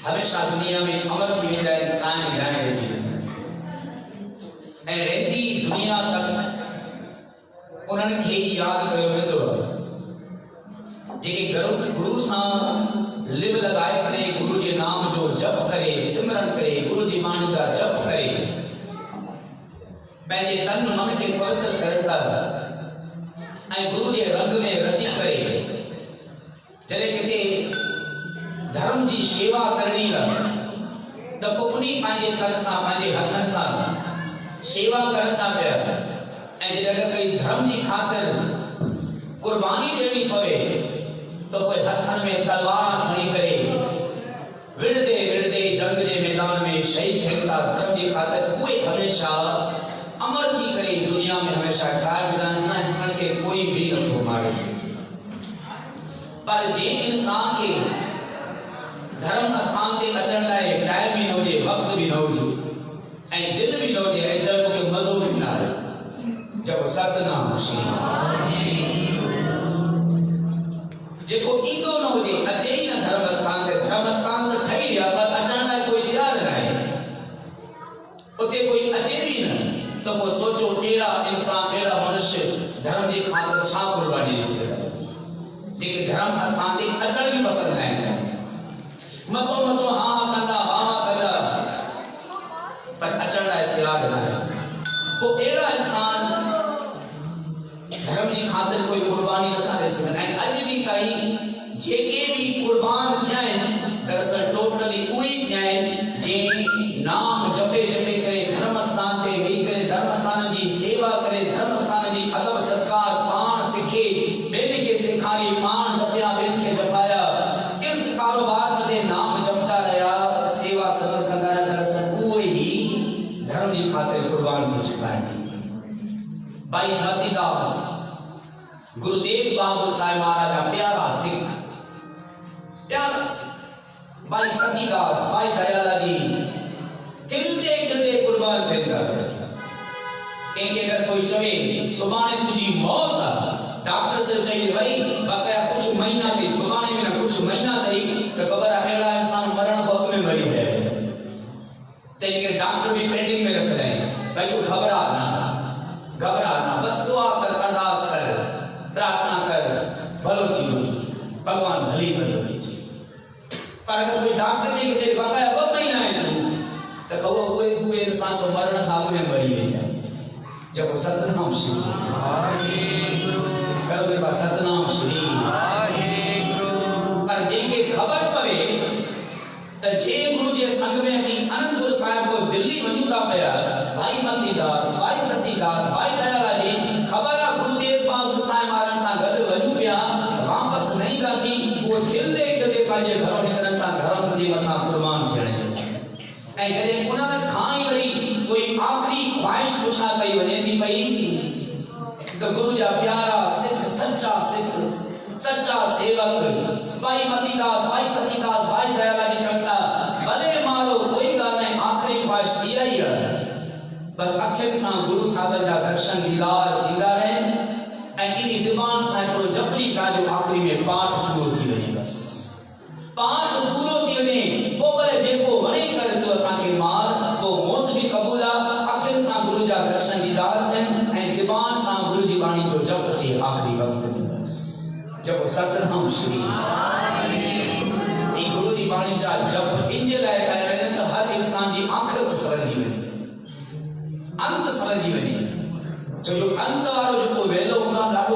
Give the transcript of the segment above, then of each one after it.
हमेशा दुनिया में अमर थी वेंदा आहिनि, कायम रहण जी ऐं रहंदी दुनिया तक उन्हनि खे याद कयो वेंदो जेके गुरु सां लिव लगाए करे गुरु जे नाम जो जप करे, सिमरन करे, गुरु जी बाणी जा जप करे, पंहिंजे तन मन खे पवित्र करनि था ऐं गुरु जे रंग में रची करे जॾहिं किथे धर्म जी सेवा करणी आहे त पोइ उन पंहिंजे तन सां पंहिंजे हथनि सां सेवा करनि था पिया ऐं जॾहिं अगरि कोई धर्म जी ख़ातिर कुर्बानी ॾियणी पवे तो कोई हथन में तलवार खणी करे विड़दे विड़दे जंग जे मैदान में शहीद थियनि धर्म जी ख़ातिर उहे हमेशा अमर थी करे दुनिया में हमेशा ठाहे विधा आहिनि, उन्हनि खे कोई भी नथो मारे सघे। पर जे इंसान के धर्म स्थान ते अचण लाइ टाइम भी न हुजे, वक्त भी न हुजे ऐं दिल भी न हुजे ऐं चयो मूंखे मज़ो बि न आहे, जब सतनाम श्री जेको ईंदो न हुजे अचे ई न धर्म स्थान ते त ठही विया पर अचण लाइ कोई तयार न आहे, उते कोई अचे बि न त पोइ सोचो अहिड़ा इंसान अहिड़ा मनुष्य धर्म जे ख़ातिर छा कुर्बानी ॾेई सघंदा जेके धर्म स्थान ते अचण बि पसंदि न आहिनि, मथो मथो हा कंदा वाह कंदा पर अचण लाइ तयार न आहे। पोइ अहिड़ा इंसान धर्म जी खातिर कोई कुर्बानी नथा ॾेई सघनि ऐं अॼु ॾींहुं ताईं जेके बि कुर्बान थिया आहिनि दरअसल टोटली उहे थिया आहिनि जे नाम जपे जपे करे धर्म स्थान ते वेही करे धर्म स्थान जी सेवा करे धर्म स्थान जी अदब सत्कार पाण सिखे ॿियनि खे सेखारी पाण जपिया ॿियनि खे जपाया किर्त कारोबार कंदे नाम जपता रहिया सेवा सनत कंदा रहिया, दरअसल उहे ई धर्म जी खातिर कुर्बान थी चुका आहिनि। भाई मतीदास गुरुदेव बहादुर साहिब महाराज का प्यारा सिख भाई सतीदास भाई दयाला जी खिलते खिलते कुर्बान थिंदा कंहिंखे अगर कोई चवे सुभाणे तुझी मौत आहे डॉक्टर से चई भाई बकाया कुछ महीना थी सुभाणे में न कुछ महीना थी तो ख़बर आहे अहिड़ा इंसान मरण वक़्त में मरी रहे तंहिं करे डॉक्टर भी पेंडिंग में रखंदा आहिनि भाई तू घबरा ना बस दुआ कर अरदास कर प्रार्थना कर भलो थी वञे भगवान भली भलो ॾिजे। पर अगर कोई डॉक्टर ने के बकाया 2 महीना है तो कहो उहे इंसान तो मरण खां अॻु में मरी वेंदा आहिनि। जब सतनाम श्री करो के बाद सतनाम श्री पर जंहिंखे ख़बर पवे त जे गुरु जे संग में असीं आनंदपुर साहिब को दिल्ली वञूं था पिया भाई मतीदास भाई सतीदास भाई दयाला जी ख़बर आहे गुरुदेव बहादुर साहिब महाराज सां गॾु वञूं पिया वापसि न ईंदासीं उहो खिलंदे खिलंदे पंहिंजे घरों निकिरनि था धर्म जे मथां कुर्बान थियण जो ऐं जॾहिं उन्हनि खां ई वरी कोई आख़िरी ख्वाहिश पुछा कई वञे थी पई त गुरु जा प्यारा सिख सच्चा सेवक भाई मतीदास भाई सतीदास भाई दयाला जी चवंदा भले मारो कोई ॻाल्हि नाहे आख़िरी ख्वाहिश इहा ई आहे बस अखियुनि सां गुरु साहिब जा दर्शन दीदार थींदा रहनि ऐं इन ज़ुबान सां हिकिड़ो जपजी शाह जो आख़िरी में पाठ पूरो थी वञे बस पाठ पूरो थी वञे पोइ भले जेको वणे करे तो असांखे मार पोइ मौत बि क़बूल आहे अखियुनि सां गुरु जा दर्शन दीदार थियनि ऐं ज़ुबान सां गुरु जी वाणी जो जप थिए आख़िरी वक़्त में बस जब सतनाम श्री गुरु जी वाणी जा जप इंजे लाइ कया वञनि त हर इंसान जी आख़िरत सवरजी वञे अंत सवरजी वञे छो जो अंत वारो जेको वेलो हूंदो आहे ॾाढो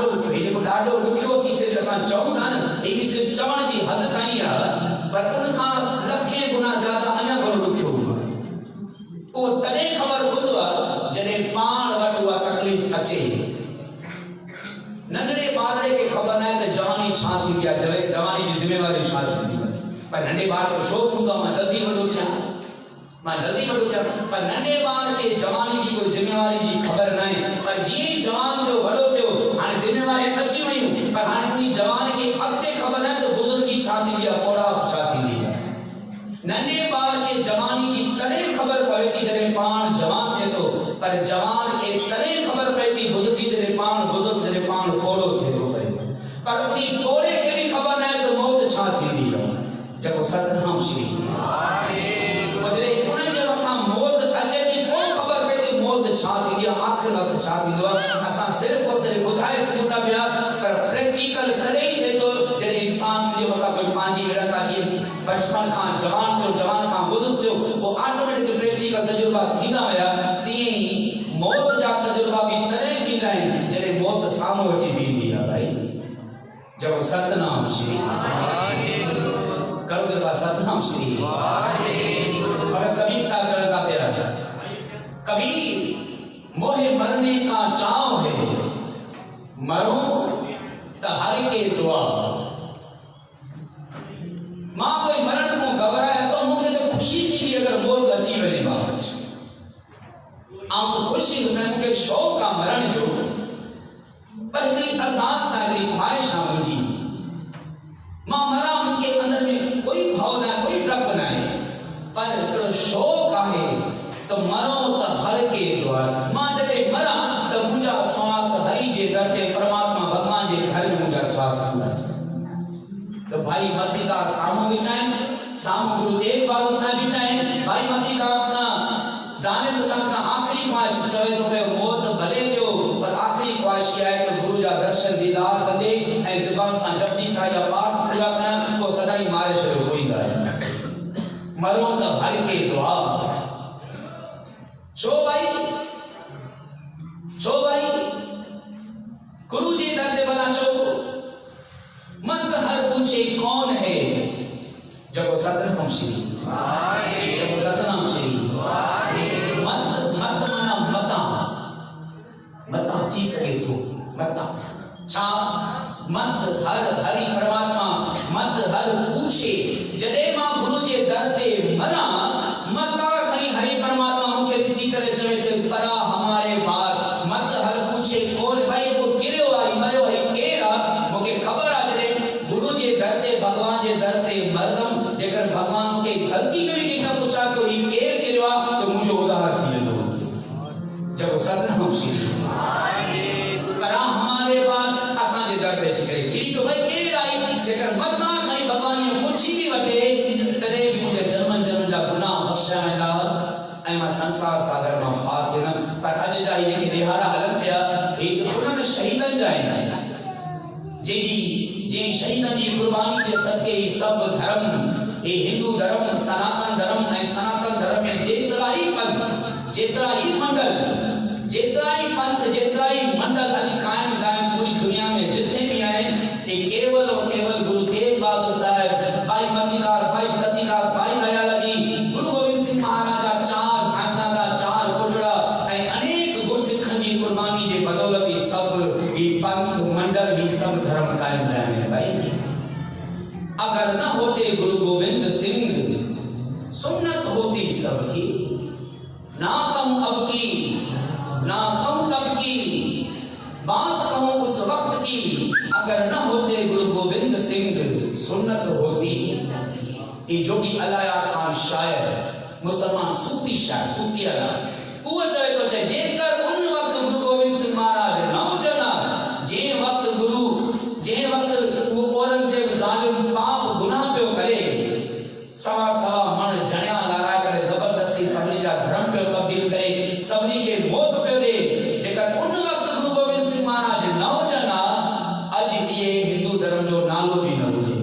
ॾुखियो जेको ॾाढो ॾुखियो सी से असां चऊं था न ही सिर्फ़ चवण जी हद ताईं आहे पर उन खां लखे गुना ज़्यादा अञा घणो ॾुखियो हूंदो आहे उहो तॾहिं ख़बर पवंदो आहे जॾहिं पाण वटि उहा तकलीफ़ अचे नंढड़े ॿारड़े खे ख़बर न आहे त जवानी छा थींदी आहे जवानी जी ज़िम्मेवारी छा थींदी आहे पर नंढे ॿार खे शौक़ु हूंदो आहे मां जल्दी वॾो थियां पर नंढे ॿार खे जवानी जी कोई ज़िम्मेवारी जी ख़बर न आहे पर जीअं ई जवान थियो वॾो थियो हाणे ज़िम्मेवारी अची वयूं पर हाणे उन जवान खे अॻिते ख़बर न आहे त बुज़ुर्गी छा थींदी आहे पौराप छा थींदी आहे नंढे ॿार खे जवानी जी तॾहिं ख़बर पवे थी जॾहिं पाण जवान थिए थो पर जवान खे तॾहिं ख़बर पए थी बुज़ुर्गी जॾहिं पाण बुज़ुर्ग जॾहिं पाण पोड़ो थिए थो पए पर उन पोड़े खे बि ख़बर न आहे त मौत छा थींदी आहे जेको सतनाम श्री जॾहिं उन जे मथां मौत अचे थी पोइ ख़बर पए थी मौत छा थींदी आहे आख़िर वक़्तु छा थींदो आहे असां सिर्फ़ु और सिर्फ़ु ॿुधाए सघूं था पिया पर प्रैक्टिकल तॾहिं ई थिए थो जॾहिं इंसान जे मथां कोई पंहिंजी अहिड़ा जीअं बचपन खां जवान थियो जवान खां बुज़ुर्ग थियो पोइ ऑटोमेटिक प्रैक्टिकल तजुर्बा थींदा विया तीअं ई मौत जा तजुर्बा बि तॾहिं थींदा आहिनि जॾहिं मौत साम्हूं अची बीहंदी आहे भाई जब सतनाम श्री करो कृपा सतनाम श्री कबीर साहब चलता प्यारा कबीर मोहे मरने का चाव है मरो त हर के दुआ मां कोई मरण को घबराए तो मुझे तो खुशी थी अगर मौत अची वने बाबा आम तो खुशी मुझे शौक का मरण जो पर हिकिड़ी अरदास आहे, ख्वाहिश आहे मुंहिंजी, मां मरां, मुंहिंजे अंदर में कोई भाव न, कोई डप न आहे, पर हिकिड़ो शौक़ आहे त मरो त हर के द्वार, मां जॾहिं मरां त मुंहिंजा श्वास हरि जे दर ते, परमात्मा भगवान जे घर में मुंहिंजा श्वास हूंदा। तो भाई मतीदास साम्हूं बीठा आहिनि, साम्हूं गुरु तेग बहादुर साहिब बीठा आहिनि। भाई मतीदास सां ज़ालिम पुछण खां आख़िरी ख्वाहिश चवे थो पियो, मौत भले ॾियो पर आख़िरी ख्वाहिश इहा आहे त गुरु जा दर्शन दीदार कंदे ऐं ज़बान सां जपजी साहिब जा पाठ पूरा करण, पोइ सदाई मारे छॾियो होईंदा आहिनि। मरो त हर के दुआ। छो भाई, छो भाई गुरु जी दर ते भला छो? मत हर पूछे कौन है, जब सतनाम श्री, जब सतनाम श्री। मत मत मना मता, मता थी सके तो मता छा, मत हर हरि परमात्मा मत हर पूछे, जडे मां गुरु जे दर ते मना, मता खणी हरि परमात्मा मुखे ॾिसी करे चवे ते परा हमारे बार, मत हर पूछे कौन, भाई वो किरियो आई मरियो आई केर आ, मुखे खबर आ जडे गुरु जे दर ते, भगवान जे दर ते मरदम, जेकर भगवान के गलती में भी कंहिंखां पुछा तो ही केर किरियो आ, तो मुंहिंजो उधार थी वेंदो। जब सतनाम श्री परा हमारे बार, असांजे दर ते अची करे किरी तो भाई केर आई, जेकर मरना खणी भगवान में पुछी भी वठे, तॾहिं बि मुंहिंजे जन्मनि जन्म जा गुनाह बख़्शिया वेंदा ऐं मां संसार सागर मां पार थियंदमि। पर अॼु जा जेके ॾिहाड़ा हलनि पिया, हे त उन्हनि शहीदनि जा आहिनि, जंहिं शहीदनि जी कुर्बानी जे सदके ही सभु धर्म, हे हिंदू धर्म, सनातन धर्म ऐं सनातन धर्म में जेतिरा ई पंथ, जेतिरा ई मंडल, जेतिरा ई पंथ, जेतिरा ई मंडल अॼु कायम दायम पूरी दुनिया में जिथे भी आहिनि, हे केवल और केवल गुरु तेग बहादुर साहिब, भाई मतीदास, भाई सतीदास, भाई दयाला जी, गुरु गोविंद सिंह महाराज जा चार साहिबजादा, चार पुटड़ा ऐं अनेक गुरसिखनि जी कुर्बानी जे बदौलत ही सभु ही पंथ मंडल ही सब धर्म कायम दायम है। भाई अगर न होते गुरु गोविंद सिंह, सुन्नत होती सबकी, ना कहूं अब की, ना कहूं कब की, बात कहूं उस वक्त की, अगर न होते गुरु गोविंद सिंह, सुन्नत होती। ये जोगी अलाया खान शायर, मुसलमान सूफी शायर, सूफी अला, वो चवे तो चाहे जेकर उन वक्त गुरु गोविंद सिंह महाराज न हुजन, जे वक्त गुरु, जे वक्त वो औरंगजेब जालिम पाप गुनाह पियो करे, सवा सवा मन जणिया लाराए करे जबरदस्ती सभिनी जा धर्म पियो तब्दील करे, सभिनी खे मौत पियो ॾे, जेकर उन वक्त गुरु गोविंद सिंह महाराज न हुजन, अॼु इहे हिंदू धर्म जो नालो भी न हुजे।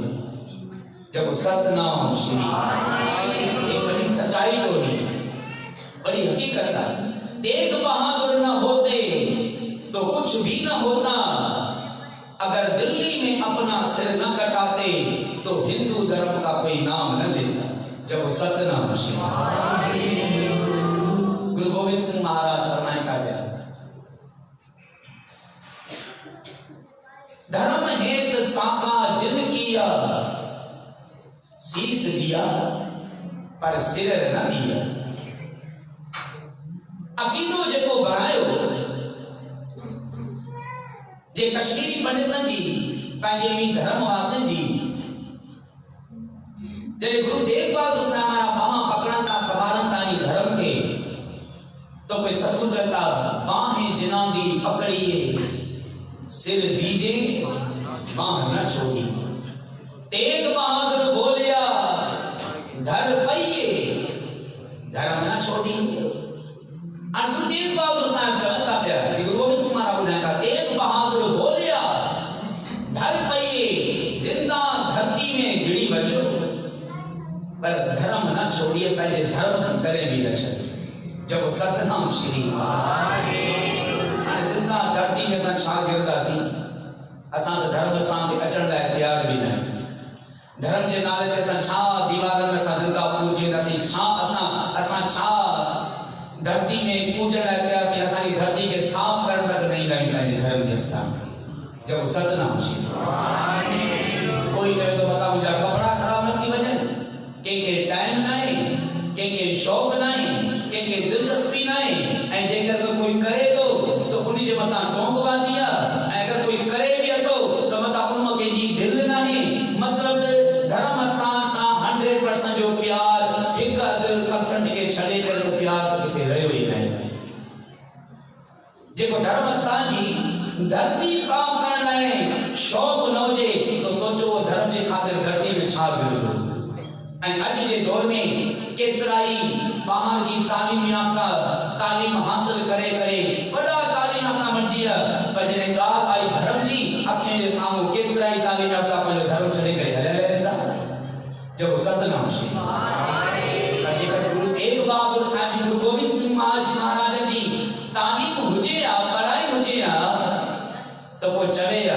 जब सतनाम श्री, ये बड़ी सच्चाई तो है, बड़ी हकीकत है। तेग बहादुर न होते तो कुछ भी न होता, अगर दिल्ली में अपना सिर न कटाते तो हिंदू धर्म का कोई नाम न लेता। जब सतनाम श्री। गुरु गोविंद सिंह महाराज फरमाया का गया, धर्म हेत साका जिन किया, शीस दिया पर सिर न दिया। अकीदो जेको बनायो, जे कश्मीरी पंडितन जी पंहिंजे धर्म वासिन जी, जॾहिं गुरु तेग बहादुर साहिब हमारा बाह पकड़न था, संभालन था इन धर्म के, तो कोई सतगुरु चता बाहें जिनांदी पकड़िए, सिर दीजे बाह न छोड़ी। तेग बहादुर बोलिया धर पइए, धर्म न छोड़ी। गुरु तेग बहादुर साहिब चवंदा पिया, गुरु गोविंद सिंह महाराज ॿुधाईंदा, तेग बहादुर बोलिया धर पइए, जिंदा धरती में गिड़ी वञो, पर धर्म न छोड़िए, पहले धर्म की करे भी रक्षण। जब सतनाम श्री, हाणे जिंदा धरती में असां छा गिरदासीं, असां त धर्म स्थान ते अचण लाइ तयार भी न। धर्म के नाले ते असां छा दीवारनि में असां जिंदा पूजेंदासीं, छा असां छा धरती में पूजन लाइ तयार थी, असांजी धरती के साफ करण तक नहीं लाइन लाइन धर्म के स्थान। जब सतनाम श्री, कोई चवे तो बता मुंहिंजा कपड़ा खराब न थी वञनि, कंहिंखे टाइम न आहे, कंहिंखे शौक़ न आहे, कंहिंखे दिलचस्पी न आहे, ऐं जेकर कोई करे तो उन्हीं जे मथां टोंकबाज़ी आहे, ऐं अगर कोई करे धरती साफ करण लाइ शौक़ न हुजे तो सोचो धर्म जे ख़ातिर धरती में छा गुज़रियो। ऐं अॼु जे दौर में केतिराई ॿार जी तालीम याफ़्ता तालीम हासिल करे वॾा तालीम याफ़्ता बणिजी विया, पर जॾहिं ॻाल्हि आई धर्म जी अखियुनि जे साम्हूं केतिराई तालीम याफ़्ता पंहिंजो धर्म छॾे करे हलिया रहंदा। जब सतनाम श्री जेकर गुरु तेग बहादुर साहिब जी, गुरु गोविंद सिंह महाराज जी तालीम हुजे या पढ़ाई हुजे या तो वो चवे या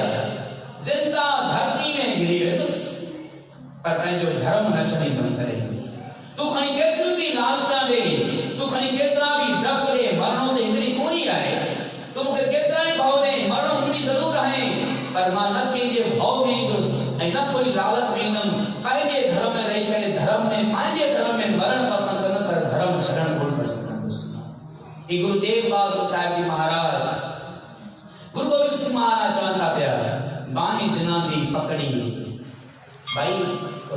जिंदा धरती में गिरी वेंदुसि, पर पंहिंजो धर्म न छॾींदुमि करे। तू खणी केतिरी बि लालचा ॾे, तू खणी केतिरा बि डप ॾे, मरणो त हिकिड़ी कोनी आहे। तू मूंखे केतिरा ई भउ ॾे, मरणो हिकिड़ी ज़रूर आहे, पर मां न कंहिंजे भउ में ईंदुसि ऐं न कोई लालच में ईंदुमि। पंहिंजे धर्म में रही करे धर्म में पंहिंजे धर्म में मरण पसंदि कंदुमि, पर धर्म छॾण कोन पसंदि कंदुसि। ही गुरु तेग बहादुर साहिब जी महाराज, गुरु गोविंद सिंह महाराज चवनि था पिया, बाहें जिना दी पकड़ी भाई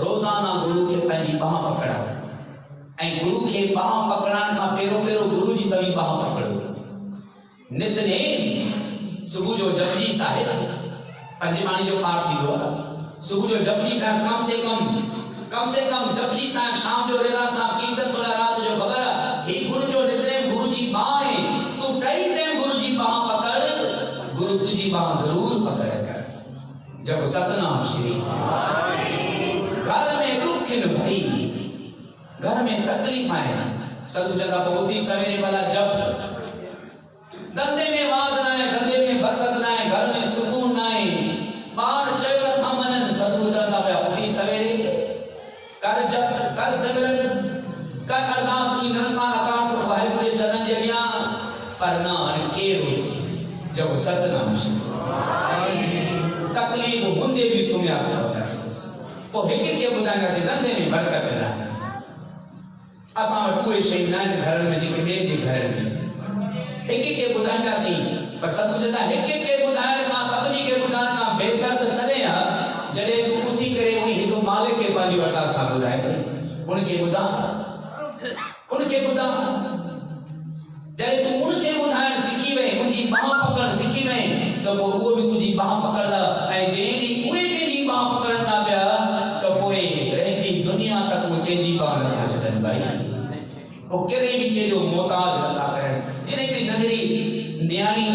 रोज़ाना गुरु के पंहिंजी बाह पकड़ाओ ऐं गुरु के बाह पकड़ण खां पहिरियों गुरु जी तव्हीं बाह पकड़ो। नितनेम सुबह जो जपजी साहिब पंज वाणी जो पाठ थींदो आहे, सुबह जो जपजी साहिब कम से कम जपजी साहिब, शाम जो रेला साहिब, कीर्तन सोला रात जो खबर है ही गुरु जो नितनेम गुरु जी बाह है। तू कई टाइम गुरु जी बाह पकड़, गुरु तुझी बाह जरूर पकड़ कर। जब सतनाम श्री घर में दुख न भई, घर में तकलीफ आए, सदु जगह पहुंची सवेरे वाला जब धंधे में वाद ना है, धंधे में बरकत ना है, घर में सुकून ना है, बाहर चयो नथा मनन, सदु चंदा पे उठी सवेरे कर जब कर सिमरन कर अरदास की निरंकार अकाल पुरख वाहिगुरु जे चरण जे अॻियां, पर ना हाणे केर हुजे। जब सतनाम तकलीफ हूंदे भी सुम्हिया पिया हूंदासीं, पोइ हिक खे ॿुधाईंदासीं धंधे में बरकत न आहे। असां वटि उहे शयूं न आहिनि घर में जेके ॿिए जे घर में, हिक खे ॿुधाईंदासीं, पर सभु चवंदा हिक खे ॿुधाइण खां सभिनी खे ॿुधाइण खां बहितर त तॾहिं आहे जॾहिं तूं उथी करे उन हिकु मालिक खे पंहिंजी वटा सां ॿुधाए, उनखे ॿुधा, उनखे ॿुधा। जॾहिं तूं उनखे ॿुधाइण सिखी वई, उनजी बाह पकड़ सिखी वई, त पोइ उहो बि तुंहिंजी बाह पकड़ंदा, ऐं जंहिं ॾींहुं उहे कंहिंजी बाह पकड़ंदा पिया त पोइ रहंदी दुनिया तक उहे कंहिंजी बाह नथा छॾनि भाई, पोइ कॾहिं बि कंहिंजो मोहताज नथा करनि। जॾहिं बि नंढड़ी न्याणी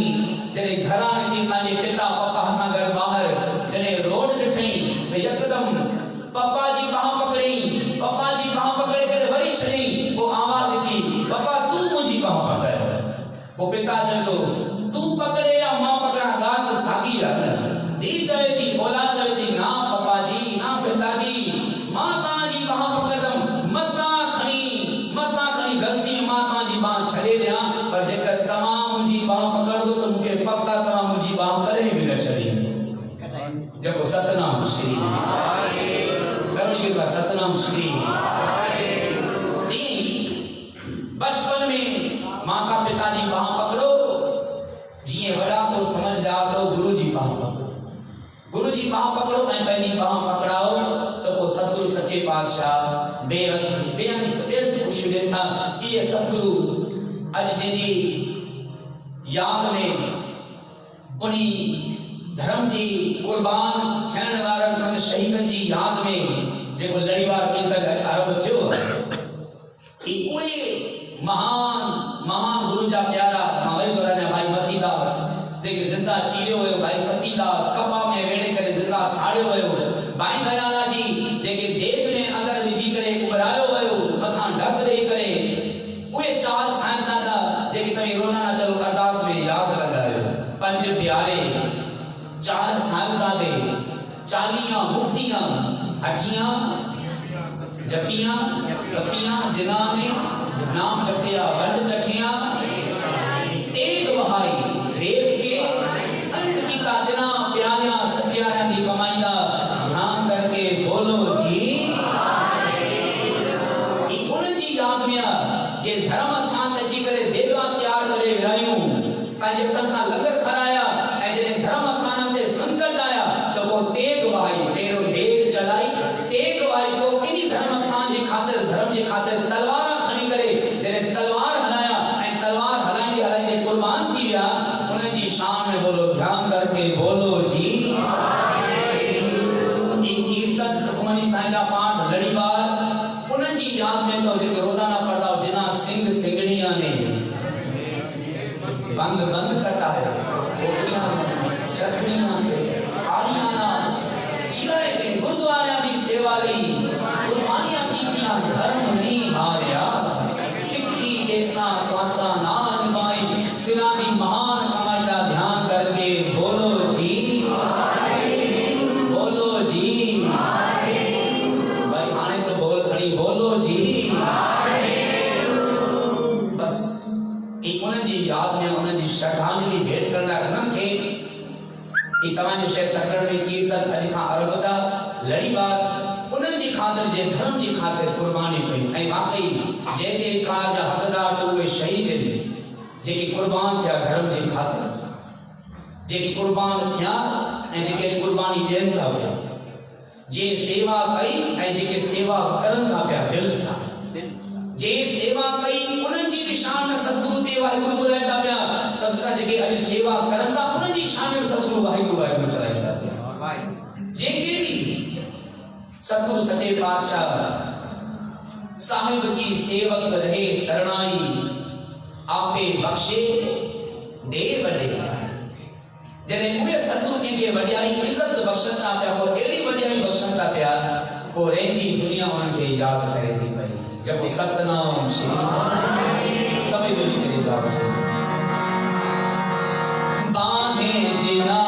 जॾहिं घरां निकिती पंहिंजे पिता पप्पा सां गॾु ॿाहिरि, जॾहिं रोड ॾिठई त यकदमि पप्पा जी बाह पकड़ई, पप्पा जी बाह पकड़े करे वरी छॾई, पोइ आवाज़ ॾिनी, पप्पा तूं मुंहिंजी बाह पकड़। पोइ पिता चवे थो तूं पकड़े या मां पकड़ा, ॻाल्हि त साॻी आहे। धीउ चवे थी, औलाद चवे थी, ना पप्पा जी, ना पिताजी, मां तव्हांजी बाह पकड़ंदमि, मतां खणी ग़लती मां तव्हांजी बाह छॾे ॾियां, पर जेकर तव्हां मुंहिंजी बाह पकड़ंदो त मूंखे पक्का तव्हां मुंहिंजी बाह कॾहिं बि न छॾींदो। जेको सतनाम श्री सतनाम श्री। बचपन में माता पिता जी बाह पकड़ो, जीअं वॾा तो समझदार तो गुरु जी बाह पकड़ो, गुरु जी बाह पकड़ो ऐं पंहिंजी बाह पकड़ाओ, त पोइ सतगुरु सचे पातशाह बेअंत ख़ुशी ॾियनि था। इहे सतगुरु अॼु जंहिंजी यादि में उन्ही धर्म जी कुर्बान थियण वारनि शहीदनि जी यादि में जेको लड़ीवार कीर्तन आरंभ थियो, उहे महान गुरु जा प्यारा मां वरी दोहरायां, भाई मतीदास जेके ज़िंदा चीरियो वियो, भाई सतीदास कपा में वेड़े करे ज़िंदा साड़ियो वियो, भाई दयाला जी जेके देग में अंदरि विझी करे उॿरायो वियो, मथां ढक ॾेई करे, उहे 4 साहिबज़ादा जेके तव्हां रोज़ाना चलो अरदास में यादि कंदा आहियो, 5 प्यारे, 4 साहिबज़ादे, 40 मुक्तियां, हठियां जपियां कपियां, जिन्हां ने नाम जपिया वंड चखिया, तेग बहाई देख के अंत कीता दिना प्यारियां सच्चाइयां दी कमाईया, ध्यान करके बोलो जी। उन्हनि जी यादि में जे धर्म स्थान ते अची करे देगा तयार करे विरायूं, पंहिंजे हथनि सां लंगर खाराया, ऐं जॾहिं धर्म स्थान ते संकट आया त पोइ तेग बहाई, पहिरियों देग चलाई, तेग बहाई, पोइ इन धर्म स्थान जे ख़ातिर, धर्म जे ख़ातिर तलवार खणी करे जॾहिं तलवार हलाया, ऐं तलवार जो शहर सकड़ में कीर्तन अॼु खां अरबदा लड़ी बार उन्हनि जी ख़ातिर जे धर्म जी ख़ातिर कुर्बानी कयूं ऐं वाकई जंहिं जे कार जा हक़दार त उहे शहीद आहिनि जेके कुर्बान थिया धर्म जी ख़ातिर जेके कुर्बान थिया ऐं जेके कुर्बानी ॾियनि था पिया जे सेवा कई ऐं जेके सेवा करनि था पिया दिल सां जे सेवा कई उन्हनि जी बि शान सतगुरु ते वाहिगुरु ॿुधाईंदा पिया संता जेके अॼु सेवा करनि था उन्हनि जी शान सतगुरु वाहिगुरु वाहिगुरु चलाईंदा पिया जेके भी सतगुरु सच्चे पातशाह साहिब की सेवक रहे शरणाई आपे बख्शे दे वडे जने उहे सतगुरु के वडियाई इज्जत बख्शता पिया को एड़ी वडियाई बख्शता पिया को रहंदी दुनिया उनके याद करे थी पई जब सतनाम श्री सभी बोली करे बाबा बाहें जिना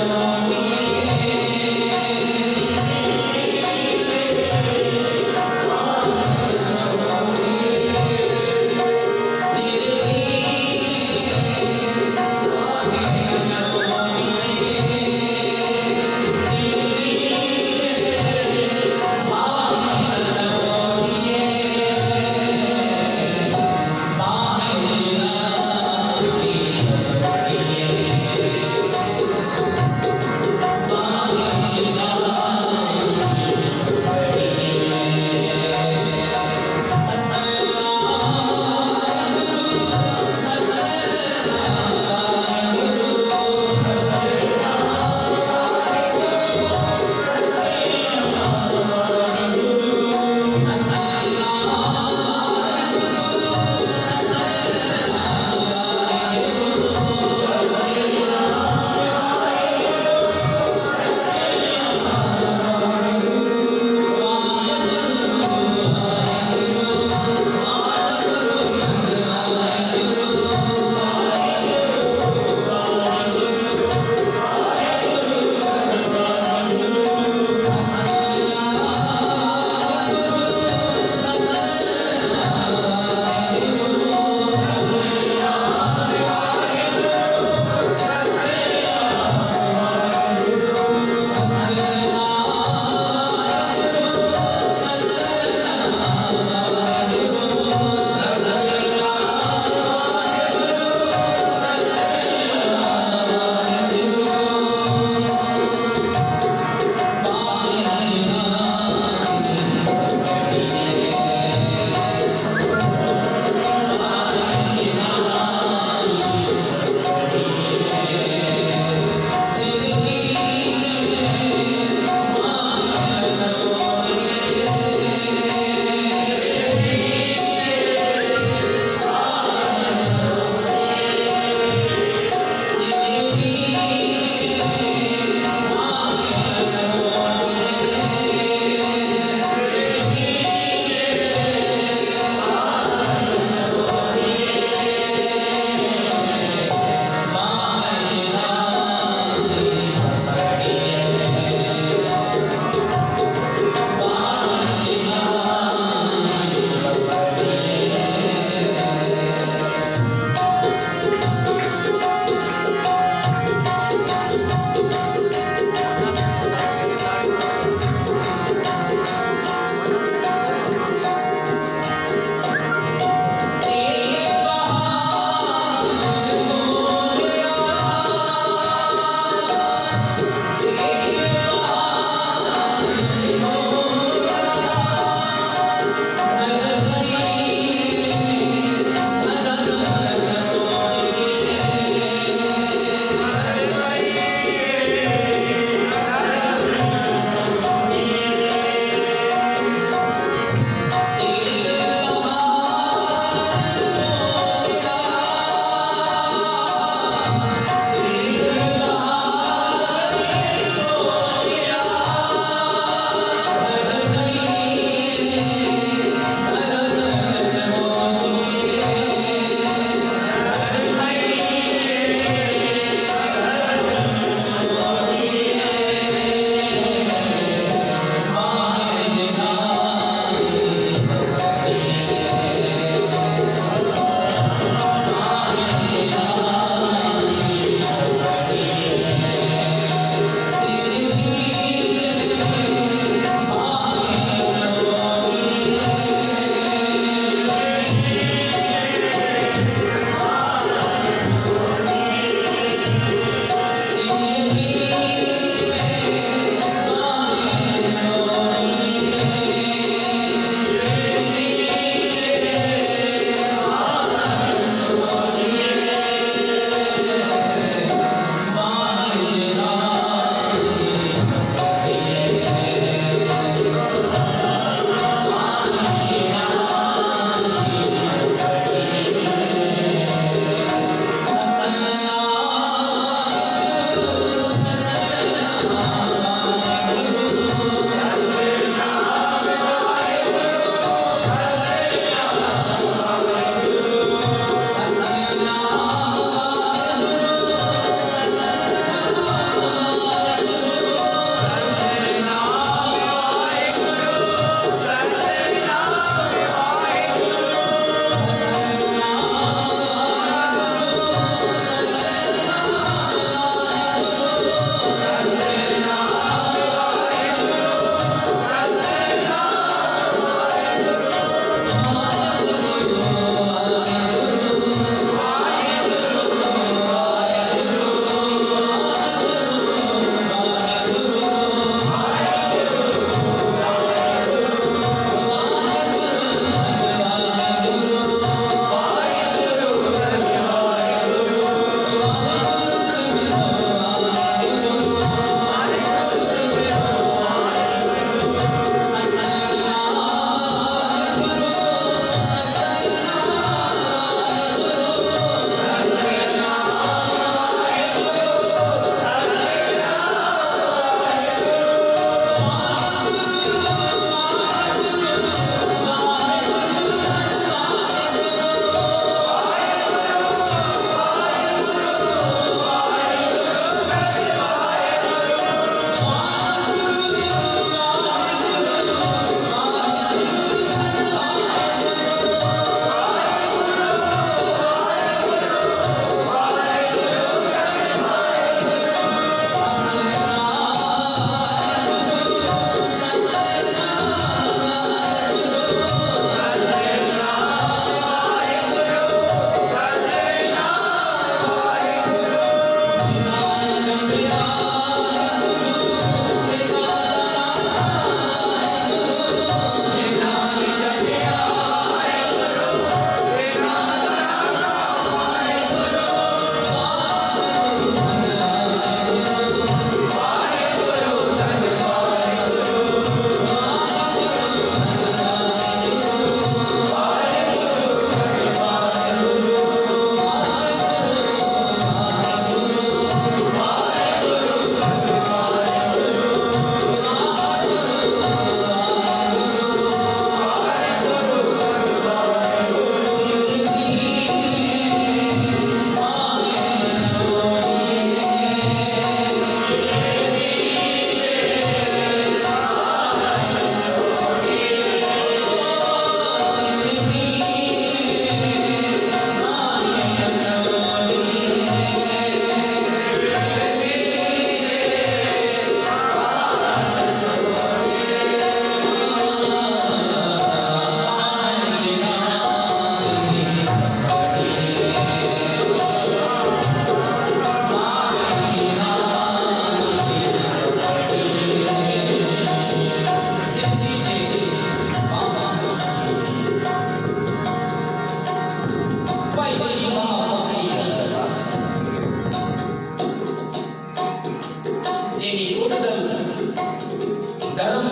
Thank you.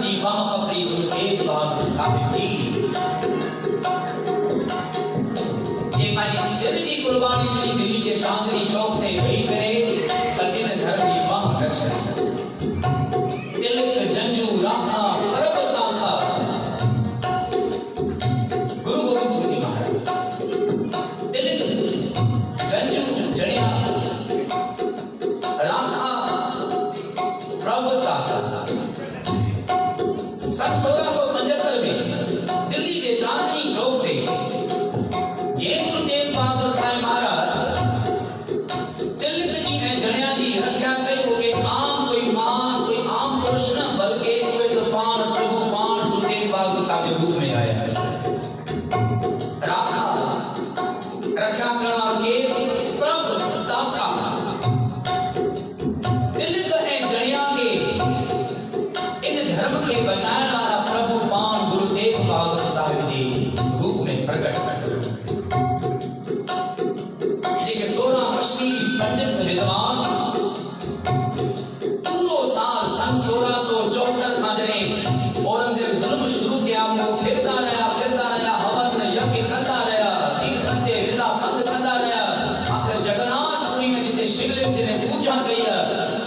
जी बाह पकड़ी गुरु तेग बहादुर साहिब जी जे पंहिंजी सिर जी कुर्बानी मिली दिल्ली जे चांदनी चौक ते वेही करे त इन धर्म जी बाह रक्षण तिलक जंजू राखा परब ताका गुरु गोविंद सिंह जी महाराज तिलक जंजू जड़िया राखा प्रभ ताका सन 1675 में दिल्ली के चांदनी चौक पे जय गुरु तेग बहादुर साहिब महाराज तिलक जी ने जड़िया जी रखा कई हो के आम कोई मान कोई आम पुरुष न बल्कि कोई तो पान प्रभु पान गुरु तेग बहादुर साहिब के रूप में आया है राखा रखा करना के प्रभ ताका तिलक है जड़िया के इन धर्म के बचाने वाला प्रभु पान गुरु तेग बहादुर साहिब जी रूप में प्रकट देखिए 16 कश्मीरी पंडित विद्वान पूरो साल सन 1674 खां जॾहिं औरंगजेब ज़ुल्म शुरू किया वो फिरता रहा हवन यज्ञ कंदा रहा तीर्थन ते विदा पंध कंदा रहा आखिर जगन्नाथपुरी में जिते शिवलिंग ने पूजा कई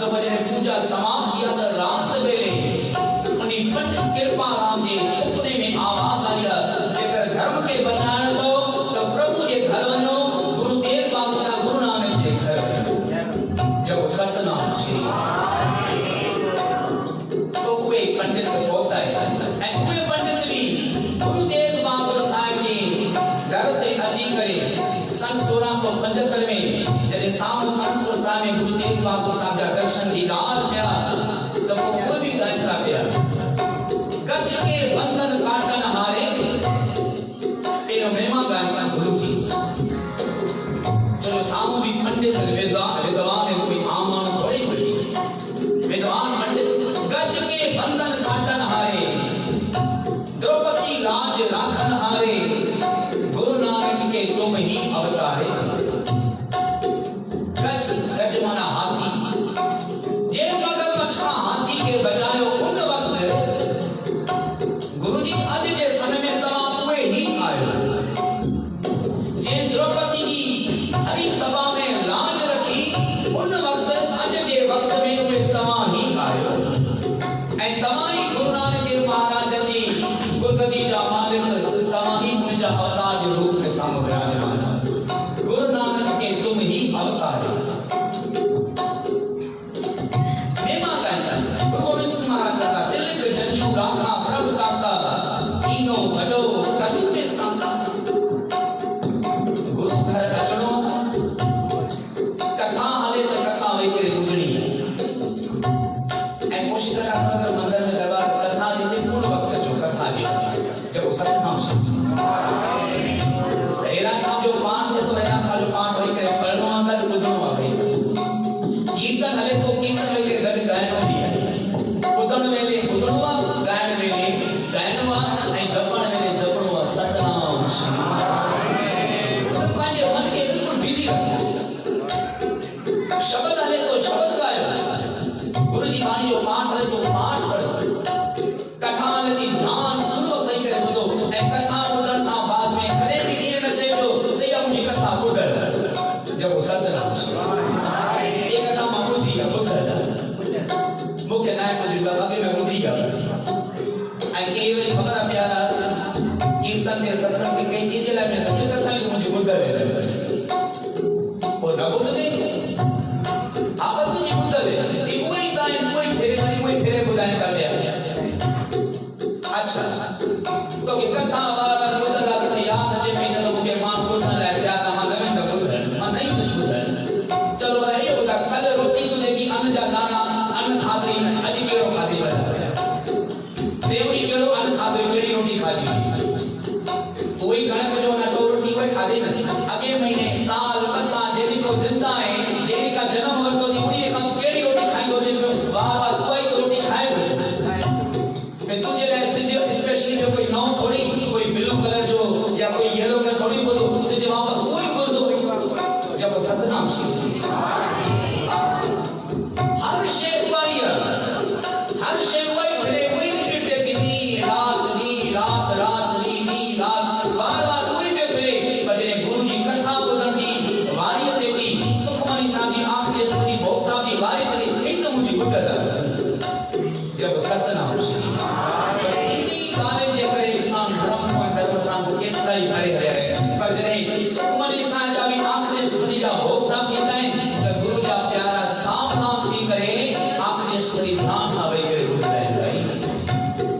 तो जॾहिं पूजा समाप्त किया तो रात वेले उन्हीं पंडित कृपा राम जी सुपने में आवाज आई जेकर धर्म के बचाने तो प्रभु जे घर वनो गुरु तेग बहादुर साहिब गुरु नानक के घर जब सतनाम श्री तो कोई पंडित होता है कोई पंडित भी गुरु तेग बहादुर साहिब जी घर ते अची करे सन 1675 में जॾहिं साम्हूं अनंदपुर साहिब में गुरु तेग बहादुर साहिब जा दर्शन दीदार थिया तो कोई भी ॻाइनि था पिया गज के बंधन काटन हारे पेरो महिमा गायन गुरु जी चलो सामू भी पंडित विद्वान कोई आम माण्हू थोड़ी कोई विद्वान पंडित गज के बंधन काटन हारे द्रौपदी लाज राखन हारे गुरु नानक के तुम ही अवतारे गज माना हाथी जे मगर मछा हाथी के बचायो उन वक्त गुरु जी आज जे समय में तमाम हुए ही आयो जे द्रौपदी की हरी सभा में लाज रखी उन वक्त आज जे वक्त में हुए तमाम ही आयो ऐ तमाम गुरु नानक देव महाराज जी गुरगदी जा मालिक तमाम ही मुझा अवतार के रूप में सामने विराजमान गुरु नानक के तुम ही अवतार मेमा कहता गुरु गोविंद सिंह महाराज का तिलक जंजू राखा प्रभ ताका तीनों वडो कलु में सांसा गुरु घर अचणो कथा हले तो कथा वही करे गुजरी ऐं कोशिश करा अगर मंदिर में दरबार कथा जिते पूर्ण वक्त जो कथा जी जब सतनाम श्री हेरा साहब जो पाठ थे तो हेरा साहब जो पाठ वही करे पढ़नो आंदा तो बुधनो आ गई कीर्तन हले तो कीर्तन वही करे गड गायनो भी है बुधन वेले बुधनो आ गायन वेले गायनो आ ऐं जपण वेले जपणो आ सतनाम श्री तो पंहिंजे मन के बिल्कुल बिजी रखो शब्द हले तो शब्द गायो गुरु जी वाणी जो पाठ हले तो पाठ पढ़ो कथा हले ध्यान पूरो कई करे ॿुधो ऐं कथा ॿुधण खां बाद में कॾहिं बि ईअं न चइजो त इहा मुंहिंजी कथा ॿुधल जब सतनाम श्री ये कथा मां ॿुधी आहे ॿुधल मूंखे न आहे ॿुधी अॻे में ॿुधी आहे बसि ऐं के वरी ख़बर आहे प्यारा कीर्तन ते सत्संग के कई जे लाइ में त कथा ई मुंहिंजी ॿुधल आहे पोइ न ॿुधंदे आपत तुंहिंजी ॿुधल आहे उहे ई तव्हां उहे फेरे ॿुधाइनि था पिया अच्छा तो की कथा बार ॿुधल आहे त यादि अचे पई चलो मूंखे मां ॿुधण लाइ तयार न मां न वेंदुमि ॿुधण मां नहीं कुझु ॿुधण चलो भला इहो ॿुधा कल्ह रोटी तूं जेकी अन्न जा दाना अन्न खाधई अॼु कहिड़ो खाधी रेवड़ी कहिड़ो अन्न खाधो कहिड़ी रोटी खाधी कोई कणक जो नटो रोटी कोई खाधी न अॻे महीने साल बसा जेॾी को ज़िंदा आहे जेॾी का जन्म वरितो थी उन्हीअ खां कहिड़ी रोटी खाईंदो अचे पियो वार वार उहा ई रोटी खाए पियो तुझे लाइ सिज स्पेशली जो कोई नओं थोड़ी कोई ब्लू कलर जो या कोई येलो कलर थोड़ी ॿुधो सिज वापस उहो ई ॿुधो जब सतनाम श्री हर शइ उहा ई आहे हर शइ उहा ई भले उहा ई रिपीट सतनाम श्री बस इन्हीं गाने जे करे इंसान धर्म को धर्म सां को केतिरा ई भरे रहे पर जॾहिं सुखमनी सां जा बि आखिरी स्मृति जा भोग सां थींदा आहिनि त गुरु जा प्यारा सावधान थी करे आखिरी स्मृति ध्यान सां वेही करे ॿुधंदा आहिनि भई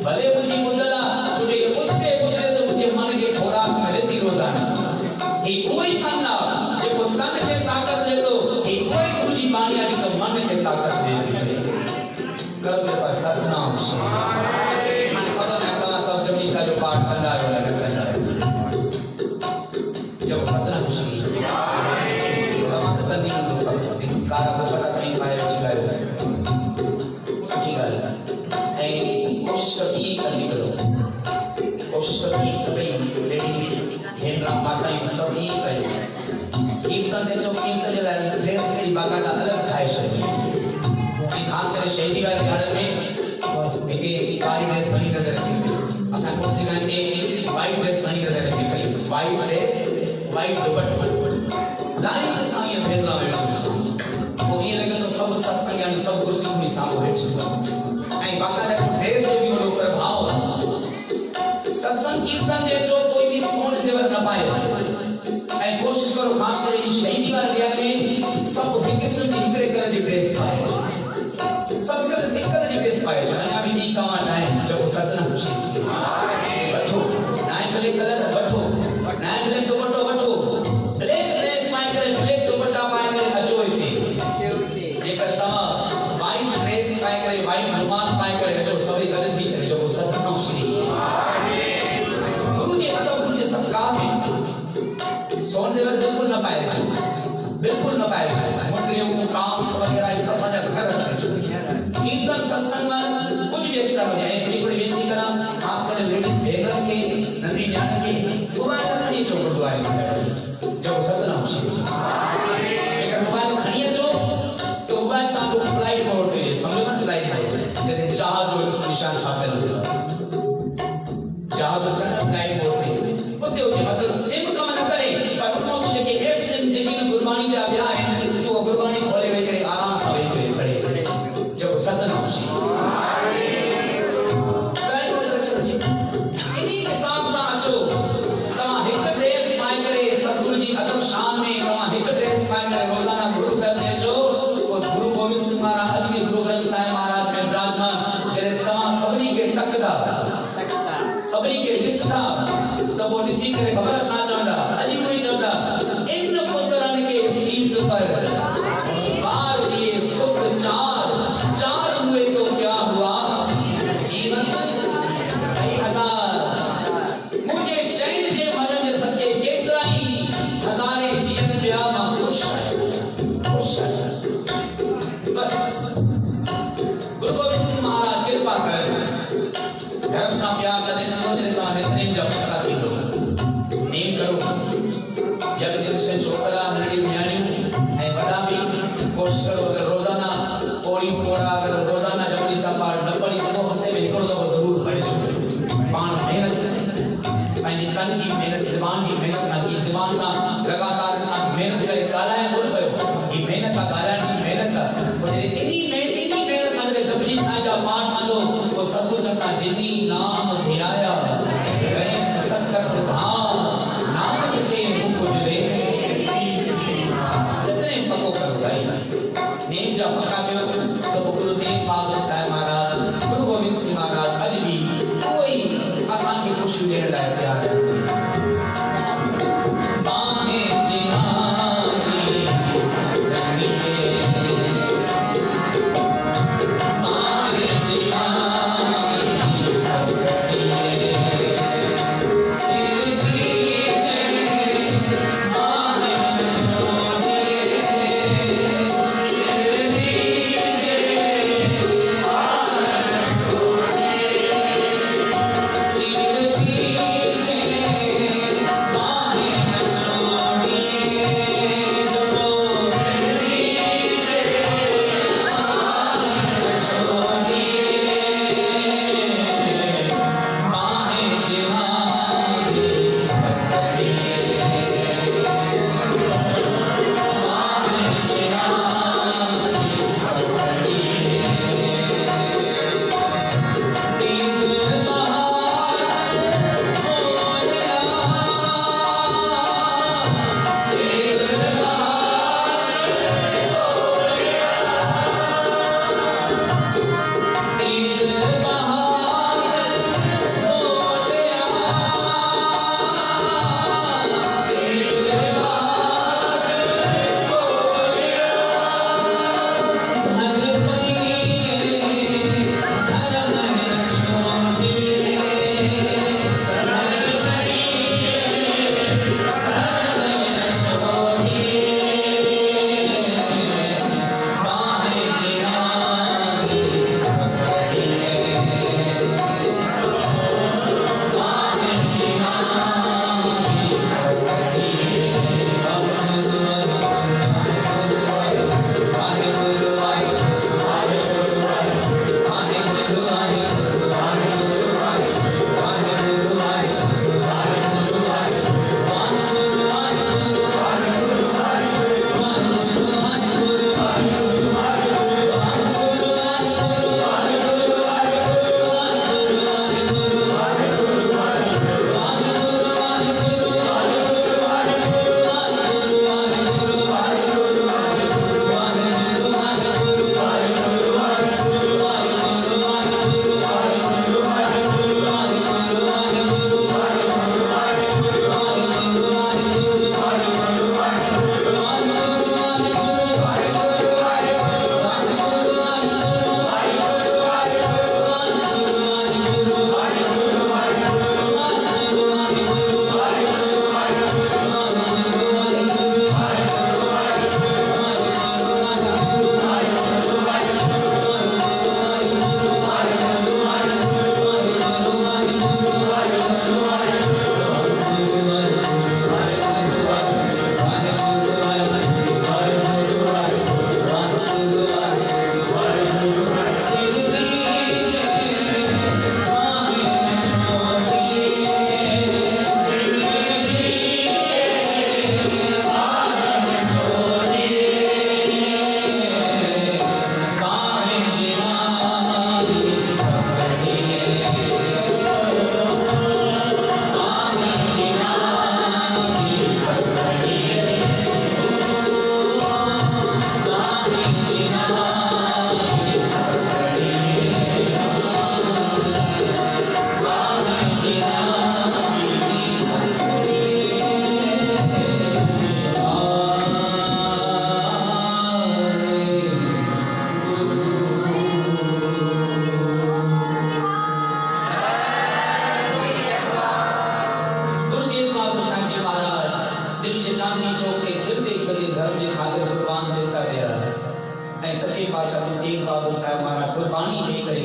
भले मुंहिंजी ॿुधल आहे छो जो ॿुधंदे ॿुधंदे त मुंहिंजे मन खे खोराक मिले थी रोज़ाना ही उहो ई अन्न आहे जेको तन खे ताक़त ॾे थो ही उहो ई गुरु जी बाणी आहे जेको मन खे ताक़त ॾे थी करो मेरे पास सतनाम श्री हाणे ख़बर न तव्हां सभु जपजी साहिब जो पाठ कंदा आहियो या न कंदा आहियो जब सतनाम श्री तव्हां त कंदी हूंदो कार दुपट्टा खणी पाए अची आयो सुठी ॻाल्हि आहे ऐं कोशिशि करो ईअं ई कंदी करो कोशिशि करो ईअं सभई लेडीज़ भेनरूं माताऊं सभु ईअं कयो कीर्तन ते चओ कीर्तन जे लाइ ड्रेस कहिड़ी बाक़ाइदा अलॻि ठाहे छॾियो खास करे शहीदी वाले गार्डन में हिते कारी ड्रेस खणी नज़र अचे पई असां कोशिशि कंदे वाइट ड्रेस खणी नज़र अचे पई वाइट ड्रेस वाइट दुपट्टो लाइन सां ईअं भेनरूं वेठियूं ॾिसूं पोइ ईअं लॻे थो सभु सत्संग यानी सभु कुर्सियूं बि साम्हूं वेठियूं ऐं बाक़ाइदा ड्रेस जो बि वॾो प्रभाव सत्संग कीर्तन जे अचो कोई बि सोन सेवर न पाए ऐं कोशिशि करो ख़ासि करे शहीदी वारे ॾियण में सभु हिकु क़िस्म जी हिकिड़े कलर जी ड्रेस पाए सब कलर जी ड्रेस पाए अञा बि ॾी तव्हां नाहे जेको सतनाम श्री वठो नाहे ब्लैक कलर वठो नाहे ब्लैक दुपट्टो वठो ब्लैक ड्रेस पाए करे ब्लैक दुपट्टा पाए करे अचो हिते जेकर तव्हां वाइट ड्रेस पाए करे वाइट रुमाल पाए करे अचो सभई गॾिजी करे जेको सतनाम श्री गुरु जे अदब गुरु जे सत्कार में सोन जेवर बिल्कुल न पाए बिल्कुल न पाए मुंडियूं काम्स वगैरह ये सब पंहिंजा घर रखो कीर्तन सत्संग में कुछ भी एक्स्ट्रा हो जाए हिकिड़ी वेनती करा खास करे लेडीज भेनर के नंढी न्याण के मोबाइल खणी अचो गुरुद्वारे में जो सतनाम श्री अगर मोबाइल खणी अचो तो मोबाइल तव्हांजो फ्लाइट मोड ते सम्झो न फ्लाइट मोड जॾहिं जहाज जो निशान छापियल हूंदो जहाज जो फ्लाइट मोड ते उते हुजे मतिलबु सिम कम न करे पर उतां तूं जेके एप्स आहिनि जेके गुरबाणी जा ॿिया आहिनि तूं गुरबाणी खोले वेही करे आराम सां वेही करे पढ़े जो सतनाम श्री इन्हीं हिसाब सां अचो तव्हां हिकु ड्रेस पाए करे सतगुरु जी अदब शान में तव्हां हिकु ड्रेस पाए करे रोज़ाना गुरु घर में अचो गुरु गोविंद सिंह महाराज अॼु बि गुरु ग्रंथ साहिब महाराज में विराजमान जॾहिं तव्हां सभिनी खे तकदा सभिनी खे ॾिसंदा त पोइ ॾिसी करे ख़बर छा चवंदा अॼु कोई चवंदा इन पुत्रनि खे सीस पर बार दिए सुख चार हुए तो क्या हुआ जीवन कई हजार मुझे चैन जे मरण जे सके केतिरा ई हज़ारे जीवन पिया मां खुश बस गुरु गोविंद सिंह महाराज कृपा कर धर्म सां प्यार करे थींदो जॾहिं तव्हां नेम जा पता थींदो नेम करो जग जनरेशन छोकरा नंढी न्याणियूं ऐं वॾा बि कोशिशि करो अगरि रोज़ाना कोड़ी कोड़ा अगरि रोज़ाना जपजी सां पाठ न पढ़ी सघो हफ़्ते में हिकिड़ो दफ़ो ज़रूरु पढ़िजो पाण महिनत पंहिंजी तन जी महिनत ज़बान जी महिनत सां जी ज़बान सां लगातार सां महिनत करे ॻाल्हाइण घुर पियो ही महिनत आहे ॻाल्हाइण जी महिनत आहे पोइ जॾहिं इन्ही महिनत सां जॾहिं जपजी साईं जा पाठ कंदो पोइ सतगुरु चवंदा जिनी नाम धियाया गए सतगत धाम नानक ते मुख उजले जितने पको करो भाई नेम जा पका कयो तो गुरु तेग बहादुर साहिब महाराज गुरु गोविंद सिंह महाराज अॼु बि कोई असांखे ख़ुशियूं ॾियण लाइ तयार आहे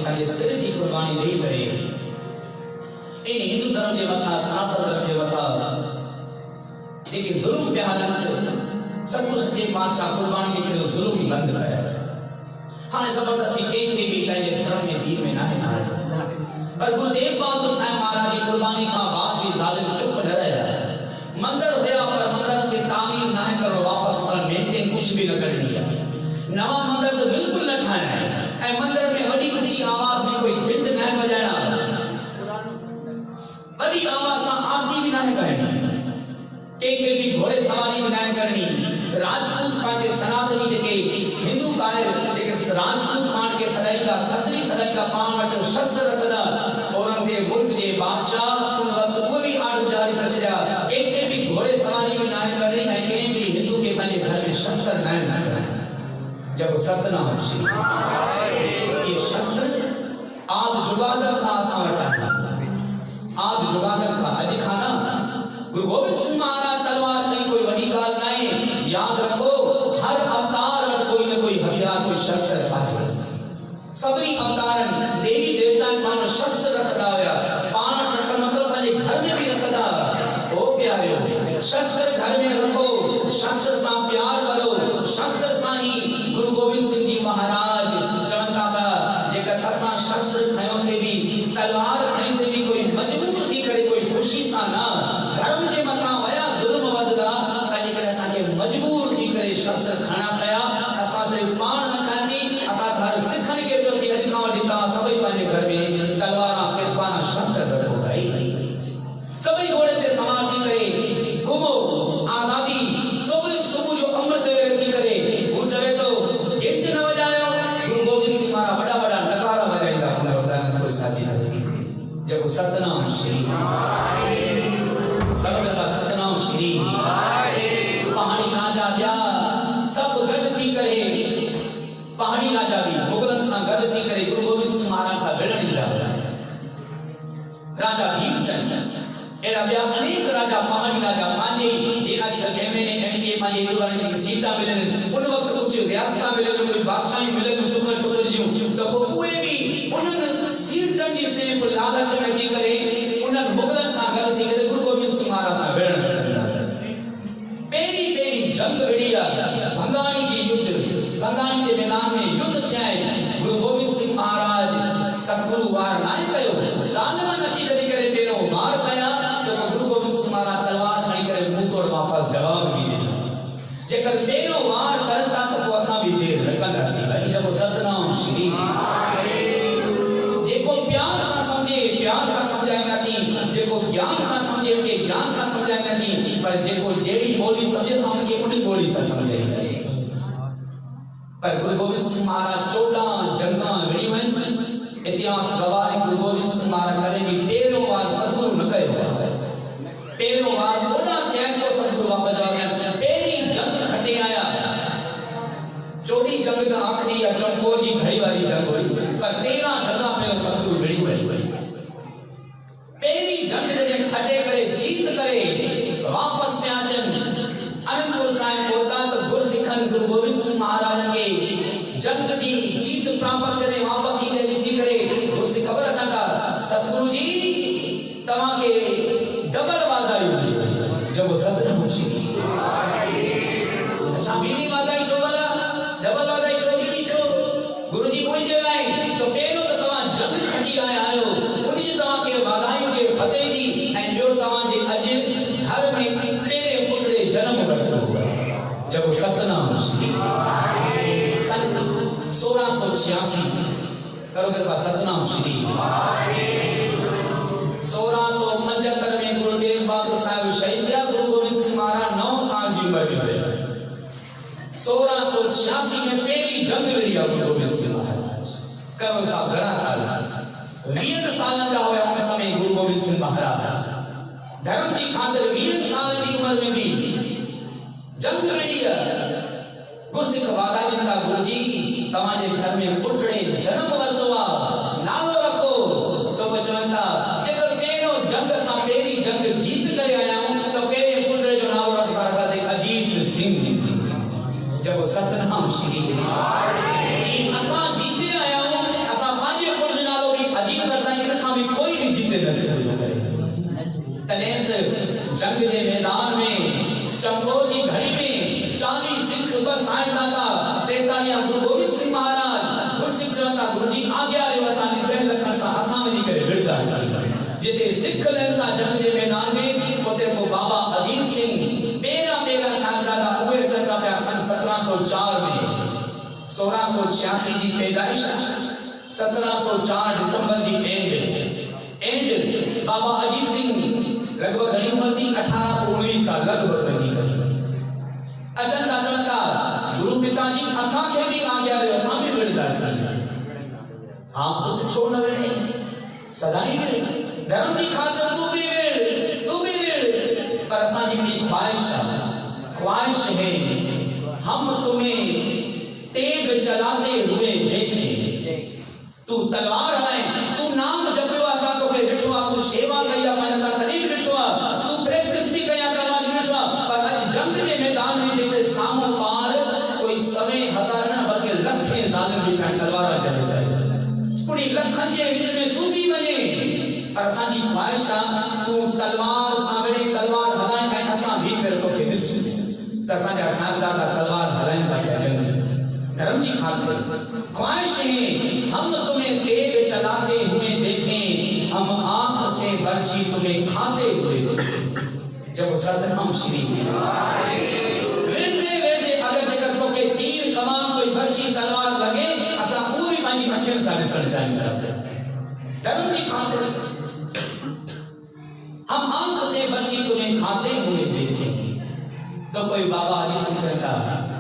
पंहिंजे सिर जी कुर्बानी ॾेई करे इन हिंदू धर्म जे मथां सनातन धर्म जे मथां जेके ज़ुल्म पिया हलनि सतगुरु सच्चे पातशाह कुर्बानी ॾेई करे ज़ुल्म ई बंदि कया। हाणे ज़बरदस्ती कंहिंखे बि पंहिंजे धर्म में दीन में नाहे पर गुरु तेग बहादुर साहिब महाराज जी कुर्बानी खां बाद भी ज़ालिम चुप न रहिया। मंदिर हुया पर मंदिर खे तामीर नाहे करो, वापसि उन मेंटेन कुछ भी न करनी है। नवा मंदिर तो बिल्कुल न ठाहिणा है ऐं मंदिर में वॾी ऊंची आवाज़ में कोई घंट न बजाइणा, वॾी आवाज़ सां आरती भी नाहे करणी, कंहिंखे भी घोड़े सवारी भी नाहे करणी। राजपूत पंहिंजे सनातनी जेके हिंदू ॿाहिरि जेके राजपूत पाण खे सॾाईंदा, खत्री सॾाईंदा, पाण वटि शस्त्र रखंदा, औरंगज़ेब मुल्क जे बादशाह उन वक़्तु उहे भी आर्डर जारी करे छॾिया, कंहिंखे भी घोड़े सवारी भी नाहे करणी ऐं कंहिं भी हिंदू खे पंहिंजे घर में शस्त्र न रखणा। जब सतनाम श्री ये शस्त्र आद जुगादर खां असां वटि आहिनि, आद जुगादर खां अॼु खां न। गुरु गोबिंद सिंह महाराज तलवार खणी कोई वॾी ॻाल्हि न आहे। याद रखो हर अवतार वटि कोई न कोई हथियार कोई शस्त्र आहे। सभी अवतारनि देवी देवतान पाण शस्त्र रखदा हुया, पाण रखण मतलब पंहिंजे घर में भी रखदा। ओ प्यारियो शस्त्र घर में रखो, शस्त्र सां प्यार करो, शस्त्र सां ही गुरु गोबिंद सिंह जी महाराज चवंदा था जेकर असां शस्त्र खयों से भी तलवार खई से भी कोई मजबूर थी करे कोई खुशी सां ना धर्म जे मथां वया ज़ुल्म वधदा तंहिंजे करे असांखे मजबूर थी करे शस्त्र खणा पिया। असां सिर्फ पाण न खयासीं, असां हर सिखनि खे चयोसीं अॼु खां वठी तव्हां सभई पंहिंजे घर में तलवारां किरपाना शस्त्र रखो भाई। सभई घोड़े ते सवार थी करे घुमो, आज़ादी सुबुह जो अमृत रखी करे हू चवे थो घंट न वॼायो। गुरु गोबिंद सिंह महाराज वॾा वॾा नगारा वॼाईंदा हुन वक़्तु कोई साची न थी। जब सतनाम श्री सतनाम श्री पहाड़ी राजा ॿिया सभु गॾु थी करे, पहाड़ी राजा भी मुगलनि सां गॾु थी करे गुरु गोबिंद सिंह महाराज सां विढ़ण ईंदा हुआ। राजा भीमचंद एड़ा ॿिया अनेक राजा पहाड़ी राजा पंहिंजे जेका एमएनए एमपीए पंहिंजे हिंदू वारनि खे सीटां मिलनि उन वक़्तु कुझु रियासतां मिलनि, कोई बादशाही मिलनि टुकर टुकर जूं, त पोइ उहे भी उन्हनि सीटनि जी सिर्फ़ लालच में अची करे उन्हनि मुगलनि सां गॾु थी करे गुरु गोबिंद सिंह महाराज सां विढ़ण अचंदा। पहिरीं जंग विड़ी आहे भंगाणी जी युद्ध, भंगाणी जे मैदान में युद्ध थिया आहिनि। गुरु गोबिंद सिंह महाराज सतगुरु वार नाहे कयो, ज़ालिमनि अची करे पहिरियों वार कया त गुरु गोबिंद सिंह महाराज तलवार खणी करे मुंह तोड़ वापसि जवाब भी ॾिनो। जेकर पहिरियों वार करनि था त पोइ असां भी देर न कंदासीं भाई। जब सतनाम श्री जेको प्यार सां समझे प्यार सां समझाईंदासीं, जेको ज्ञान सां समझे उनखे ज्ञान सां समझाईंदासीं, पर जेको जहिड़ी ॿोली समझे सां उनखे उन ॿोली सां समझाईंदासीं। पर गुरु गोबिंद सिंह महाराज 14 जंगां विड़ियूं आहिनि। इतिहास गवाह है गुरु गोबिंद सिंह महाराज कॾहिं भी पहिरियों वार सतगुरु न कयो आहे। पहिरियों वार ओॾा थिया आहिनि पोइ सतगुरु वापसि आया। पहिरीं जंग खटे आया, 14 जंग त आख़िरी या चौकोर जी घड़ी वारी जंग हुई, पर 13 जंगा पहिरियों सतगुरु विड़ी वई। पहिरीं जंग जॾहिं खटे करे जीत करे वापसि पिया अचनि अनंदपुर साहिब पहुता त गुरसिखनि गुरु गोबिंद सिंह महाराज खे जंग जी जीत प्राप्त करे वापसि ईंदे ॾिसी करे गुरसिख ख़बर अचनि था सतगुरु जी तव्हांखे डबल वाधाई हुजे। जब सतनाम श्री अच्छा ॿीं वाधाई छो भला, डबल वाधाई छो ॾिनी छो? गुरु जी कोई चयो आहे त पहिरियों त तव्हां जंग खटी आया आहियो उनजी तव्हांखे वाधाई हुजे फतेह जी, ऐं ॿियो तव्हांजे अॼु घर में पहिरें पुट जे जनम वरितो आहे। जब सतनाम श्री 1686 करो कृपा सतनाम श्री 1675 में गुरु तेग बहादुर साहिब शहीद थिया। गुरु गोबिंद सिंह महाराज 9 साल जी उम्र में हुए। 1686 में पहली जंग लड़ी गुरु गोबिंद सिंह महाराज। करो साहब घणा साल 20 साल जा हुआ उन समय गुरु गोबिंद सिंह महाराज धर्म की खातिर 20 साल की उम्र में भी जंग लड़ी है। गुरसिख वादा ॾींदा गुरु जी तव्हांजे घर में पुटड़े जन्म वरितो आहे, नालो रखो। तो पोइ चवनि था जेकर पहिरियों जंग सां पहिरीं जंग जीत करे आया आहियूं त पहिरें पुटड़े जो नालो रखंदासीं अजीत सिंह। जब सतनाम श्री जी असां जीते आया आहियूं, असां पंहिंजे पुट तनेत जंग के मैदान में चमकोर की घड़ी में 40 सिख बस आए दादा 43 गुरु गोविंद सिंह महाराज गुरसिख चवंदा गुरुजी आज्ञा रे वसानी 2 लखन सा असां वञी करे विड़दा जिते सिख लड़ता जंग के मैदान में उते को बाबा अजीत सिंह मेरा साहबजादा उहे चंदा पिया सन 1704 में 1686 जी पैदाइश 1704 दिसंबर जी एंड बाबा अजीत सिंह लगभग घणी उम्र थी 18 को 19 साल लगभग थी अचंदा चवंदा गुरु पिताजी असां खे भी आज्ञा रे असां भी विड़दा हां तो छो न विड़े सदाई विड़े धर्म की खातिर तू भी विड़ पर असां जी ख्वाहिश है हम तुम्हें तेग चलाते हुए देखें तू तलवार हलाए तू नाम जपियो असा तो के बिठवा तू सेवा कया मन का तरीब बिठवा तू प्रैक्टिस भी कया तलवार बिठवा पर आज जंग के मैदान में जेते सामो पार कोई समय हजार न बल्कि लखे जालिम बिठा तलवार चले जाए पुड़ी लखन के बीच में तू भी बने पर असा की ख्वाहिश तू तलवार सामने तलवार हलाए कहीं असा भी कर तो के दिस तसा जा साहबजादा तलवार हलाए का जंग धर्म की खातिर ख्वाहिश है हम तुम्हें तेग चलाते हुए देखें हम आंख से बर्छी तुम्हें खाते हुए जब सतनाम श्री वेड़े अगर जगत को के तीर कमान कोई बर्छी तलवार लगे असा पूरी पानी अखियों से दिसण चाहिए धर्म की खातिर हम आंख से बर्छी तुम्हें खाते हुए देखें तो कोई बाबा अजीत सिंह चंदा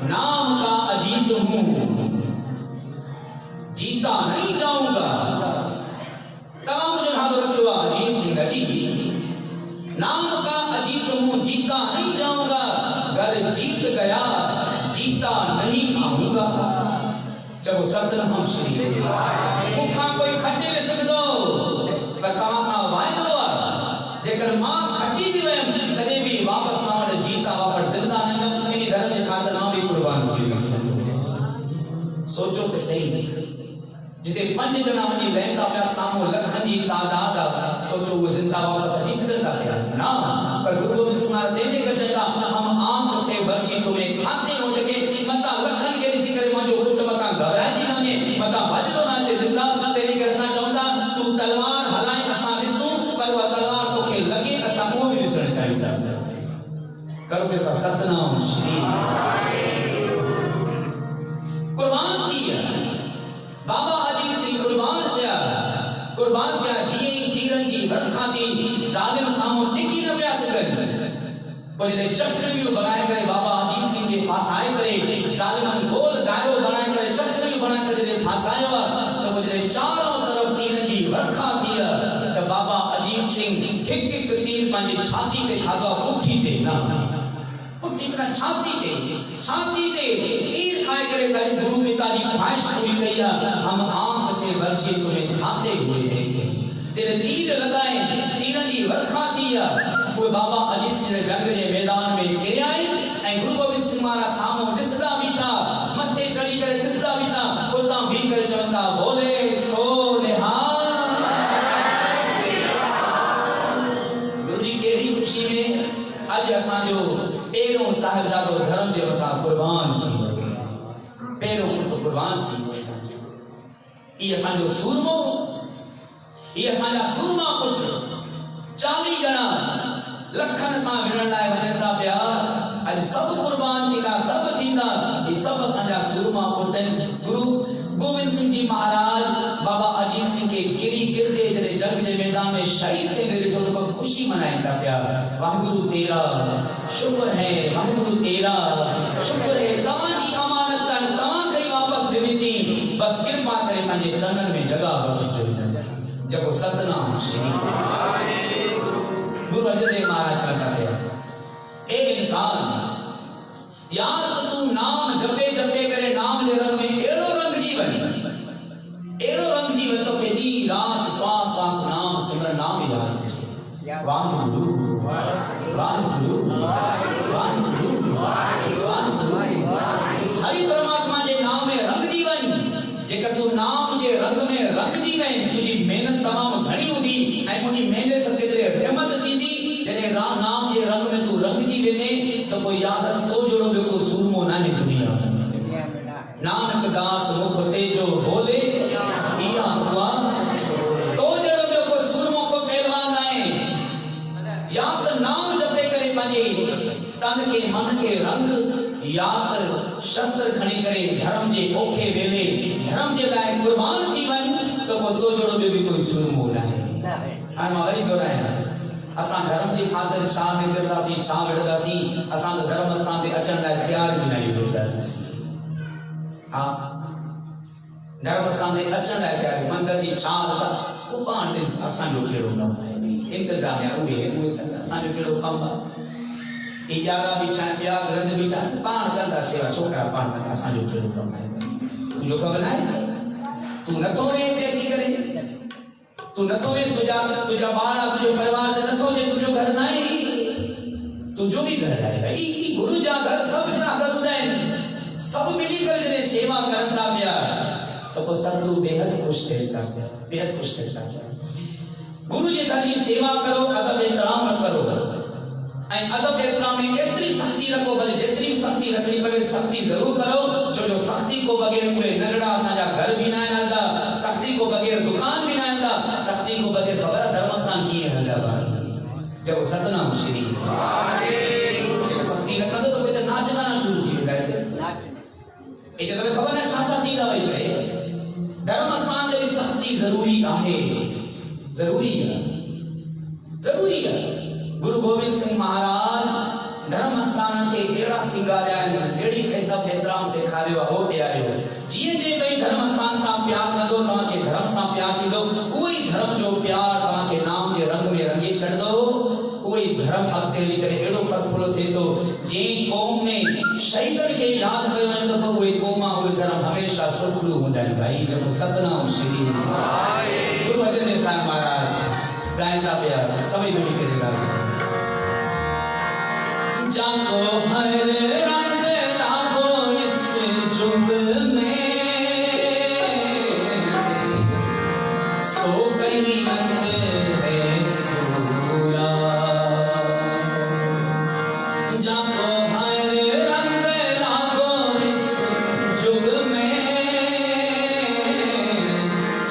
नाम का अजीत हूं जीता नहीं जाऊंगा तमाम जो हाल रखवा अजीत सिंह जी नाम का अजीत हूं जीता नहीं जाऊंगा घर जीत गया जीता नहीं आऊंगा जब सतनाम श्री मुखा कोई खड्डे में सक दो पर कहां सा वायदो जेकर मां खड्डी भी वयम तने भी वापस ना वटे जीता वापस जिंदा नहीं इन धर्म के खातिर ना भी कुर्बान थी सोचो कि सही जिते 5 जना वनी लहंदा पिया सामो लखन जी तादाद सोचो वो जिंदा वापस अची सघंदा पिया ना पर गुरु गोविंद सिंह तेजे कर चंदा हम आंख से बर्छी तुम्हें खाते हो लगे मता लखन के ॾिसी करे मुंहिंजो पुट मता घबराइजी न वञे मता भॼंदो न अचे जिंदा तेरे करे असां चवंदा तू तलवार हलाए असां ॾिसूं पर उहा तलवार तोखे लगे असां उहो बि ॾिसण चाहियूं करो कृपा सतनाम श्री कुर्बान थी बाबा अजीत सिंह कुर्बान थिया जी तीरन जी वरखा थी जालिम सामो टिकी न पिया सघनि पोइ जॾहिं चक्रव्यूह बनाए करे बाबा अजीत सिंह के फासाए करे जालिमन गोल दायरो बनाए करे चक्रव्यूह बनाए करे जॾहिं फासायो त पोइ जॾहिं चारों तरफ तीरन जी वरखा थी त बाबा अजीत सिंह हिक तीर पंहिंजी छाती ते खाधो पुठी ते न पुठी छाती ते तीर खाए करे तारी गुरु पिताजी ख्वाहिश पूरी कई हम आंख से बर्छी तुम्हें खाते हुए देखें तेरे तीर लगाए तीरन जी वरखा थी कोई बाबा अजीत सिंह जंग के मैदान में गिरया ऐं गुरु गोविंद सिंह महाराज सामो ॾिसदा बीठा मथे चढ़ी करे ॾिसदा बीठा उतां भी करे चवंदा बोले सो निहाल गुरुजी केड़ी खुशी में आज असांजो पेरों साहिबजादो धर्म जे वठा कुर्बान थी पेरों पुट कुर्बान थी ये असांजो सूरमो ये असांजा सूरमा पुट 40 जना लखन सां विढ़ण लाइ वञंदा पिया अॼु सभु कुर्बान थींदा सभु थींदा ये सभु असांजा सूरमा पुट गुरु गोविंद सिंह जी महाराज बाबा अजीत सिंह के गिरदे जॾहिं जंग जे मैदान में शहीद थींदे ॾिठो त ख़ुशी मनाईंदा पिया वाहिगुरु तेरा शुक्र है वाहिगुरु तेरा शुक्र है तव्हांजी अमानत तव्हां खे वापस ॾिनीसीं बस कृपा करे पंहिंजे चरणनि में जगह बख़्शिजो जब सतनाम श्री गुरु अर्जन देव महाराज चवंदा पिया ए इंसान यार तो तू नाम जपे जपे करे नाम जे रंग में एड़ो रंग जीवन तो के दी रात श्वास श्वास नाम सिमरन नाम याद वाहिगुरु वाहिगुरु वाहिगुरु वाहिगुरु हरि परमात्मा जे नाम में रंग जीवन जेकर तू नाम जे रंग में रंग जीवन तुझी मेहनत तमाम घणी हुंदी ऐं उनी मेहनत सके रहमत थींदी तन के मन के रंग या शस्त्र खणी करे धर्म जे ओखे वेले धर्म जे लाए कुर्बान थी वन तो वो तो जोड़ो में भी कोई सुरमो नहीं हां मां वरी दोहराया असा धर्म जी खातिर छा निकरदासी छा विड़दासी असा धर्म स्थान ते अचण लाए तैयार भी नहीं गुज़रदासी हां धर्म स्थान ते अचण लाए तैयार मंदिर जी छा को पाण ॾिस असा जो केड़ो कम है इंतजाम या उहे असा जो केड़ो कम है इजारा भी छा या ग्रंथ भी छा पाण कंदा सेवा छोकरा पाण कंदा असा जो केड़ो कम है तुझो कम नाहे तू नथो रे ते अची करे तू नथो वे तुझा बाण तुझो परिवार ते नथो जे तुझो घर नाही तुझो भी घर है भाई ई गुरु जा घर सब जना घर हुंदा सब मिली कर जने सेवा करंदा पिया तो को सतगुरु बेहद खुश थियंदा पिया बेहद खुश थियंदा पिया गुरु जे दर जी सेवा करो अदब एहतराम न करो ऐं अदब एहतराम में एतरी सख्ती रखो भले जेतरी सख्ती रखनी पवे सख्ती जरूर करो छो जो सख्ती को बगैर कोई नगड़ा असांजा घर भी ना हलंदा सख्ती को बगैर दुकान भी ना हलंदा सख्ती को बगैर खबर धर्मस्थान की हलंदा भाई जब सतनाम श्री वाहेगुरु सख्ती न कंदो तो कोई नाच गाना शुरू थी वेंदा ए जदे खबर न छा छा थींदा वई करे धर्मस्थान जे सख्ती जरूरी आहे जरूरी है गुरु गोविंद सिंह महाराज धर्म स्थान के एड़ा सिंगारिया एड़ी अदब एहतराम से खारियो हो प्यारियो जिए जे कई धर्म स्थान सा प्यार कंदो तवा के धर्म सा प्यार थींदो ओई धर्म जो प्यार तवा के नाम के रंग में रंगी छड़दो ओई धर्म अगते ली करे एड़ो प्रफुल्ल थेतो जे कौम में शहीदन के याद कयो तो ओई कौम ओई धर्म हमेशा सुखरू हुंदा भाई जब सतनाम श्री गुरु अर्जन देव साहब महाराज गायता प्यार सभी मिली करेगा जाको हर रंग लागो इस जुग में सो कई रंग है सूरा जाको हर रंग लागो इस जुग में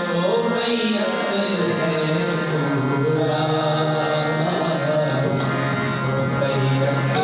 सो कई रंग है सूरा सो कई रंग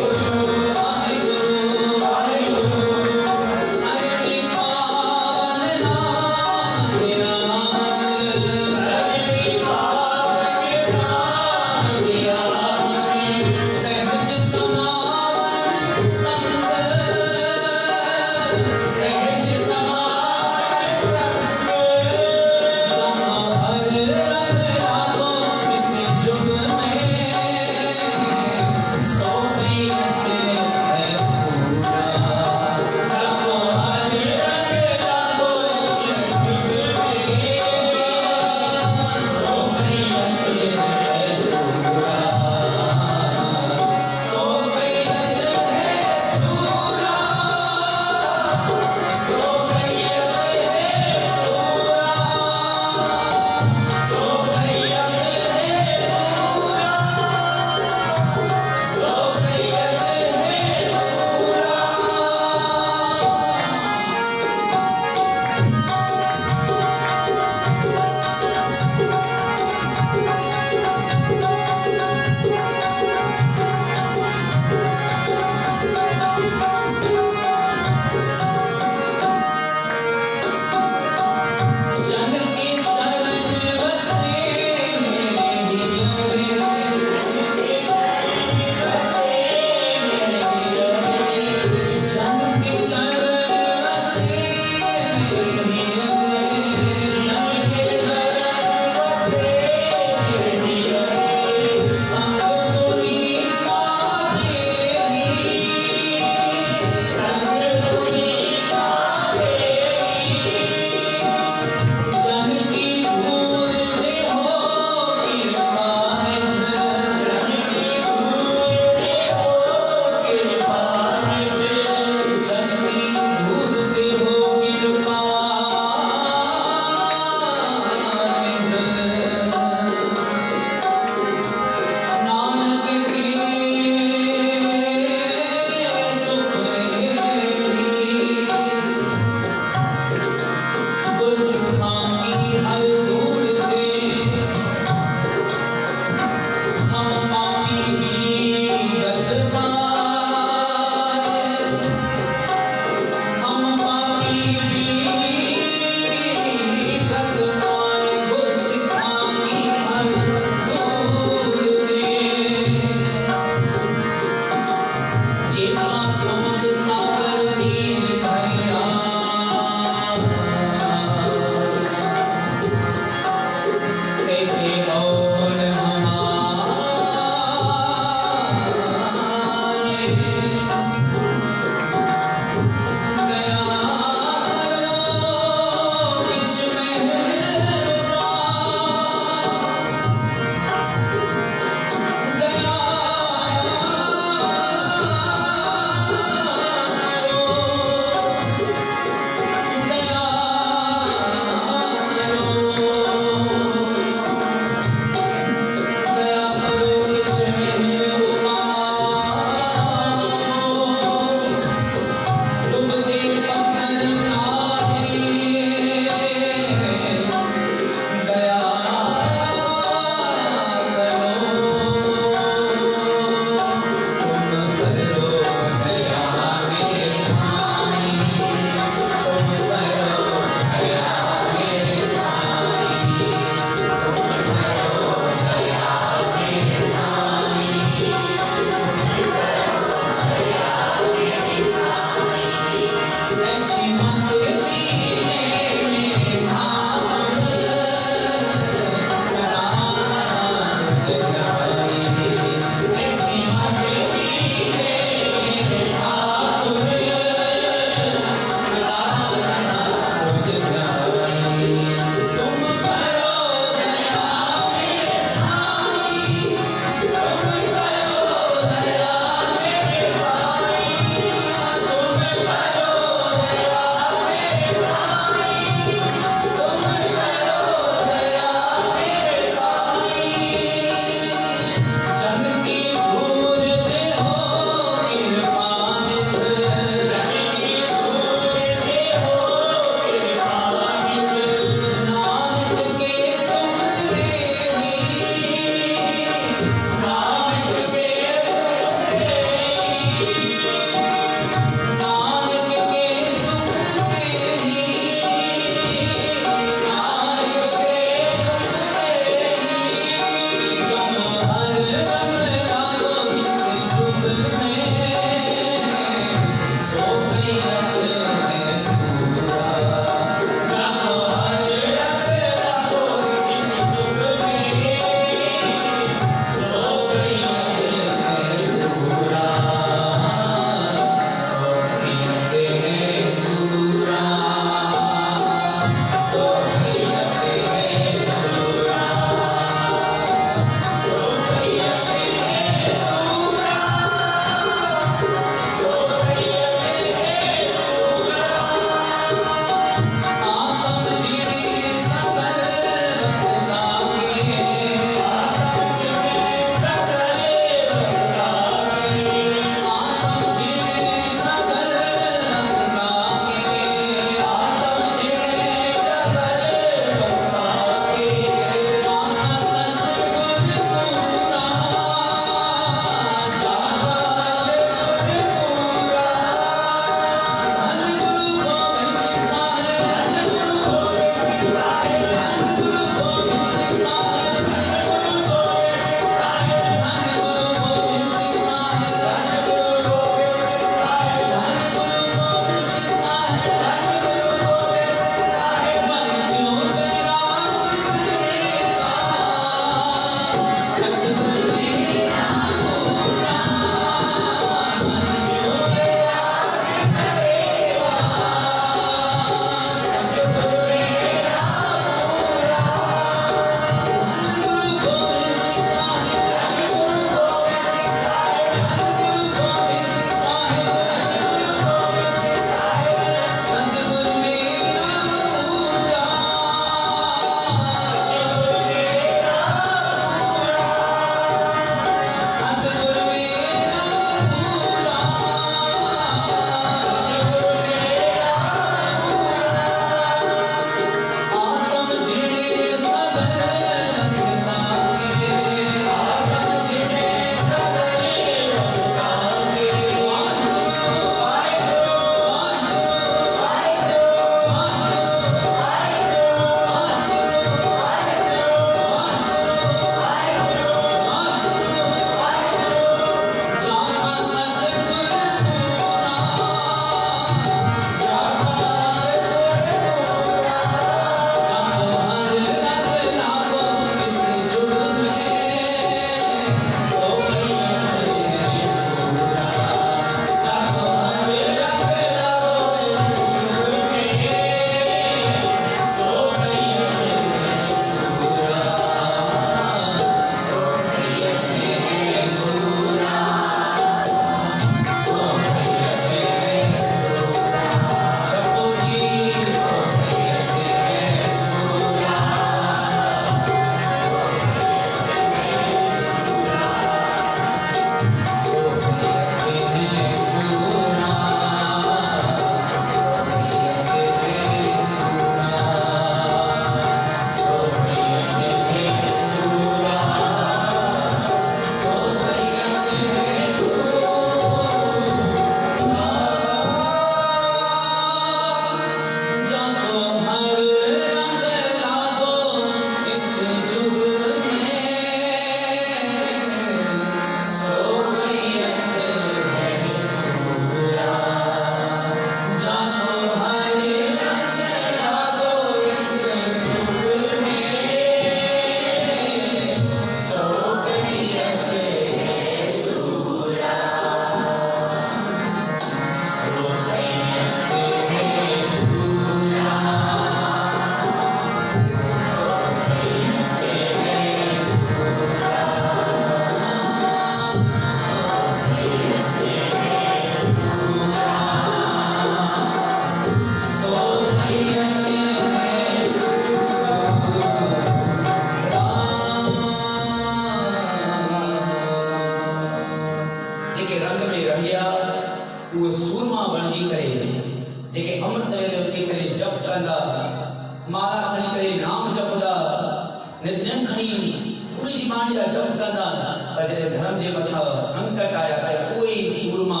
ईमान जा जप कंदा पर जॾहिं धर्म जे मथां संकट आया त कोई सूरमा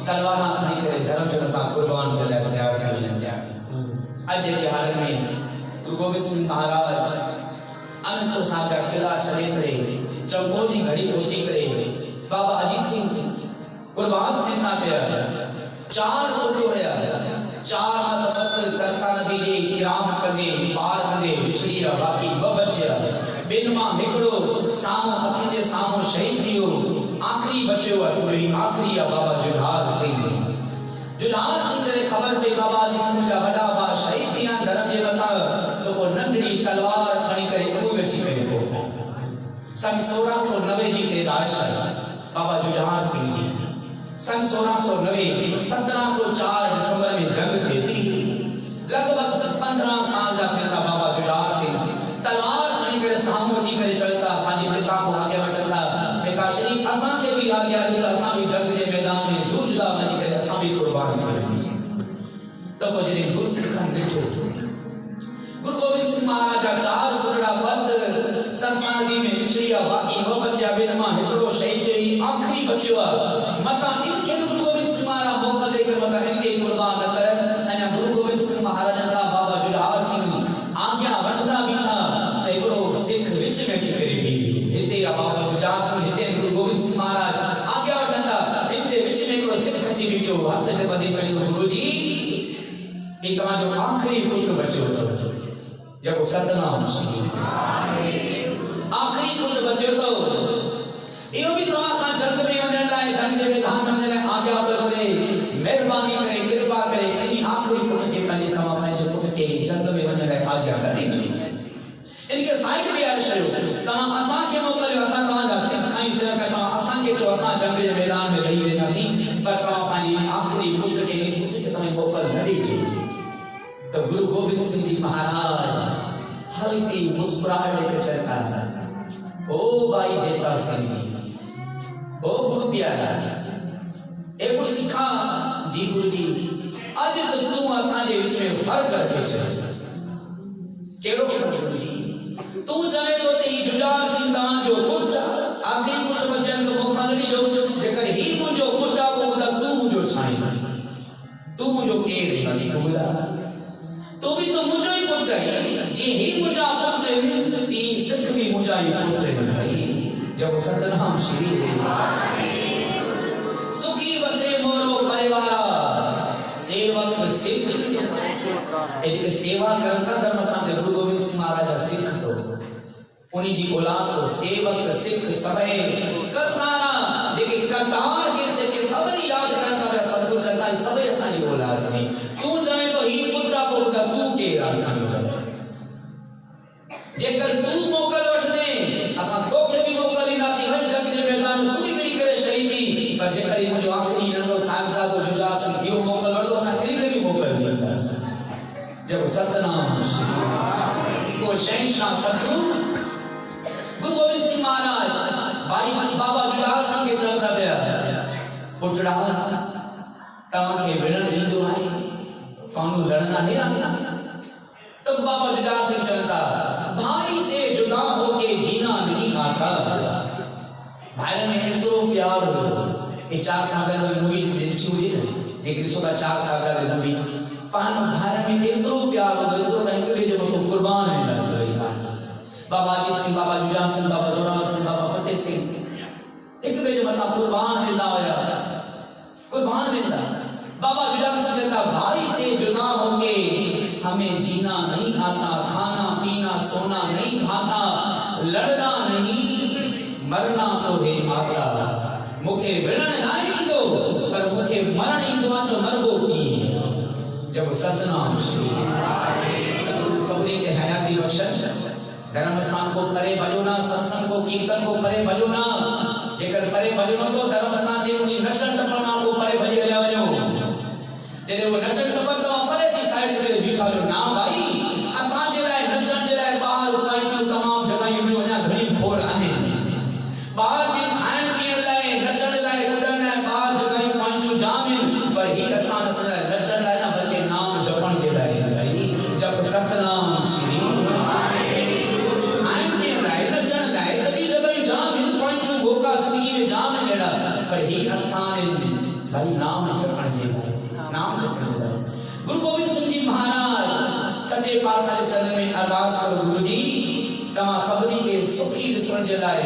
तलवार खणी करे धर्म जे मथां कुर्बान थियण लाइ तयार थी वञनि पिया। अॼु जी हालत में गुरु गोबिंद सिंह महाराज अनंदपुर साहिब जा किला छॾे करे चौकोर जी घड़ी पहुची करे बाबा अजीत सिंह कुर्बान थियनि पिया। 4 पुट हुया, 4 मत सरसा नदी जे क्रॉस कंदे पार कंदे विछड़ी विया, बाक़ी 2 बचिया। ॿिनि मां हिकिड़ो साम्हूं अखियुनि जे साम्हूं शहीद थी वियो, आख़िरी बचियो आहे आख़िरी आहे बाबा जुझार सिंह। जुझार सिंह खे ख़बर पई बाबा अजीत सिंह जा वॾा भाउ शहीद थी विया धर्म जे मथां, त पोइ नंढड़ी तलवार खणी करे उहे अची पियो। सन 1690 जी पैदाइश आहे बाबा जुझार सिंह जी। सन 1690 1704 दिसंबर में जंग थिए थी। लगभग 15 साल जा थियनि था बाबा जुझार सिंह तलवार खणी करे साम्हूं अची करे चवनि था पंहिंजे पिता को आॻियां वठनि था, पिताश्री असांखे बि आॻियां ॾियो, असां बि जंग जे मैदान में जूझदा वञी करे असां बि कुर्बान थी वञूं। त पोइ जॾहिं गुरु सिखनि ॾिठो गुरु गोबिंद सिंह महाराज जा 4 पुटड़ा पद सरसा नदी में विछड़ी विया, बाक़ी 2 बचिया। ॿिनि मां हिकिड़ो शहीद थियो, ही आख़िरी बचियो आहे। मतां इनखे गुरु गोबिंद सिंह महाराज मोकल ॾेई करे मतां इनखे कुर्बान न करनि। अञा गुरु गोबिंद सिंह महाराज जा बाबा जुझार सिंह आज्ञा वठंदा बीठा त हिकिड़ो सिख विच में अची करे बीठी। हिते बाबा जुझार सिंह, हिते गुरु गोबिंद सिंह महाराज आज्ञा वठंदा, इन जे विच में हिकिड़ो सिख अची बीठो, हथ ते ॿधी चयो गुरु जी ही तव्हांजो आख़िरी पुट बचियो अथव, जेको सतनाम श्री आख़िरी पुट बचियो अथव। इहो बि तव्हां खां जंग में वञण लाइ, जंग जे मैदान में वञण लाइ आज्ञा थो करे। महिरबानी करे कृपा करे इन आख़िरी पुट खे तव्हां पंहिंजे पुट खे जंग में वञण लाइ आज्ञा न ॾिजो। इनके साइड में यार शयो तव्हां असांखे मोकिलियो, असां तव्हांजा सिख खाईंसीं, तव्हां असांखे चओ असां जंग जे मैदान में रही वेंदासीं, पर तव्हां पंहिंजी आख़िरी पुट खे तव्हां मोकल न ॾिजो। तो गुरु गोबिंद सिंह जी महाराज हल्की मुस्कुराहट लेकर चलता, ओ भाई जेता सिंह जी, ओ गुरु प्यारा, ए गुरु सिखा जी गुरु जी, अज तो तू असांजे विच में फर्क रखे छॾ। केड़ो गुरु जी? तू चवे तो ते जुझार सिंह तव्हांजो पुट आख़िरी पुट बचन तो मौका न ॾिजो। जेकर ही मुंहिंजो पुट आहे पोइ ॿुधा तूं मुंहिंजो साईं, तूं मुंहिंजो केरु आहे ॿुधा, तो भी तो मुझे ही पुट है जी, ही मुझा पुट है ती सिख भी मुझा ही पुट है भाई। जब सतनाम श्री सुखी वसे मोरो परिवार सेवक सिख, एक सेवा करता धर्म स्थान गुरु गोबिंद सिंह महाराज सिख तो उन्हीं जी औलाद तो सेवक सिख सबे करतारा जेके करतार के से के सबरी याद करता है सतगुरु चंदा सबे असांजी औलाद में। तू चवे तो ही पुत्रा को तू के रासन जेकर तू मोकल वठने असां तोखे भी मोकल ईंदासीं हर जंग जे मैदान में पूरी कड़ी करे शहीदी, पर जेकर मुंहिंजो आख़िरी नंढो साहिबजादो जुझार सिंह इहो मोकल वठंदो असां कहिड़ी भी मोकल ॾींदासीं। जब सतनाम श्री को शहंशाह सतगुरु गुरु गोबिंद सिंह महाराज भाई बाबा जुझार सिंह के चवंदा पिया, पुटड़ा तव्हांखे विढ़ण ईंदो आहे, कानून लड़ना है आना। तब बाबा जुझार सिंह चलता, भाई से जुदा होके जीना नहीं आता। भाई में इतनो प्यार हो, ये 4 साल की मूवी देखी हुई है, लेकिन इसको 4 साल का मूवी पान भाई में इतनो प्यार हो, इतनो महंगे जो तो कुर्बान है ना सही बात। बाबा अजीत सिंह, बाबा जुझार सिंह, बाबा जोरावर सिंह, बाबा फतेह सिंह एक बे जो मतलब कुर्बान मिलना होया, कुर्बान मिलना। बाबा जुझार सिंह कहता, भाई से जुदा होके हमें जीना नहीं आता, खाना पीना सोना नहीं भाता, लड़ना नहीं मरना तो है आता। मुखे विढ़ण ना ईंदो पर मुखे मरण ईंदो आहे तो मरबो की। जब सतनाम श्री सतगुरु सभी के हयाती बख्शण, धर्म स्थान को करे भजो ना, सत्संग को कीर्तन को करे भजो ना। जेकर करे भजो तो धर्म स्थान जे उनी नचण टपण को करे भजे ले वञो। जॾहिं वो नचण टपण तव्हां परे जी साइड ते बीठा जो ना भाई, असांजे लाइ नचण जे लाइ ॿाहिरि उपायूं तमामु जॻहियूं ॿियूं अञा घणी खोड़ आहिनि। ॿाहिरि बि खाइण पीअण लाइ, नचण लाइ, कुॾण लाइ ॿाहिरि जॻहियूं पंहिंजूं जाम आहिनि, पर हीअ असां नचण लाइ न बल्कि नाम जपण जे लाइ भाई। जप सतनाम श्री खाइण पीअण लाइ, नचण लाइ त ॿी जॻहियूं सुभाणे भाई नाम जपण जे नाम जपण जे गुरु गोविंद सिंह जी महाराज सच्चे पातशाह के चरण में अरदास करो गुरु जी तमा सभी के सुखी दिसण जे लाए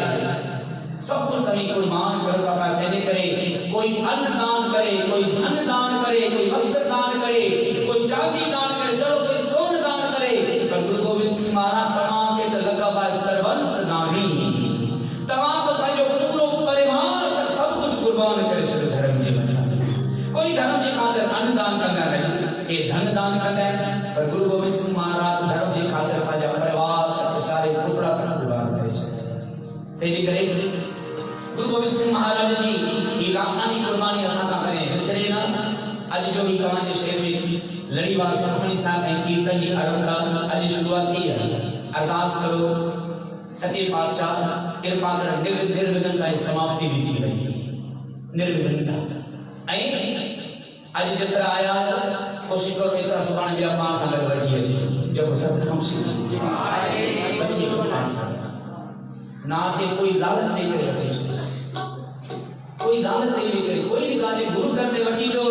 सब कुछ तभी कुर्बान करता पाए कहने करे कोई अन्न दान करे कोई धन दान करे कोई वस्त्र दान करे कोई चांदी दान करे चलो कोई सोन दान करे पर गुरु गोविंद सिंह महाराज तमाम के लकबा सर्वंस दानी तमाम तो भाई जो पूरो परिवार का सब कुछ कुर्बान करे श्री धर्म जी बना कोई धर्म जी खातिर अन्न दान करना नहीं के धन दान करना है पर गुरु गोविंद सिंह महाराज धर्म जी खातिर पाजा परिवार बेचारे टुकड़ा कर कुर्बान करे तेरी करे गुरु गोविंद सिंह महाराज जी की लासानी कुर्बानी असा का करें विसरे ना आज जो ही कमान जे शहर में लड़ीवार सुखमनी साहब ऐं कीर्तन जी आरंभ आज शुरुआत थी है अरदास करो सच्चे पातशाह कृपा कर निर्विघ्न का समाप्ति भी थी रही निर्विघ्नता ऐं आज जत्रा आया कोशिश करो इतना सुभाणे जा पांच साल बैठी है जब सब हम बच्ची को पांच साल नाचे कोई लालच नहीं करे बच्ची कोई लालच नहीं करे कोई भी काचे गुरु करते बच्ची जो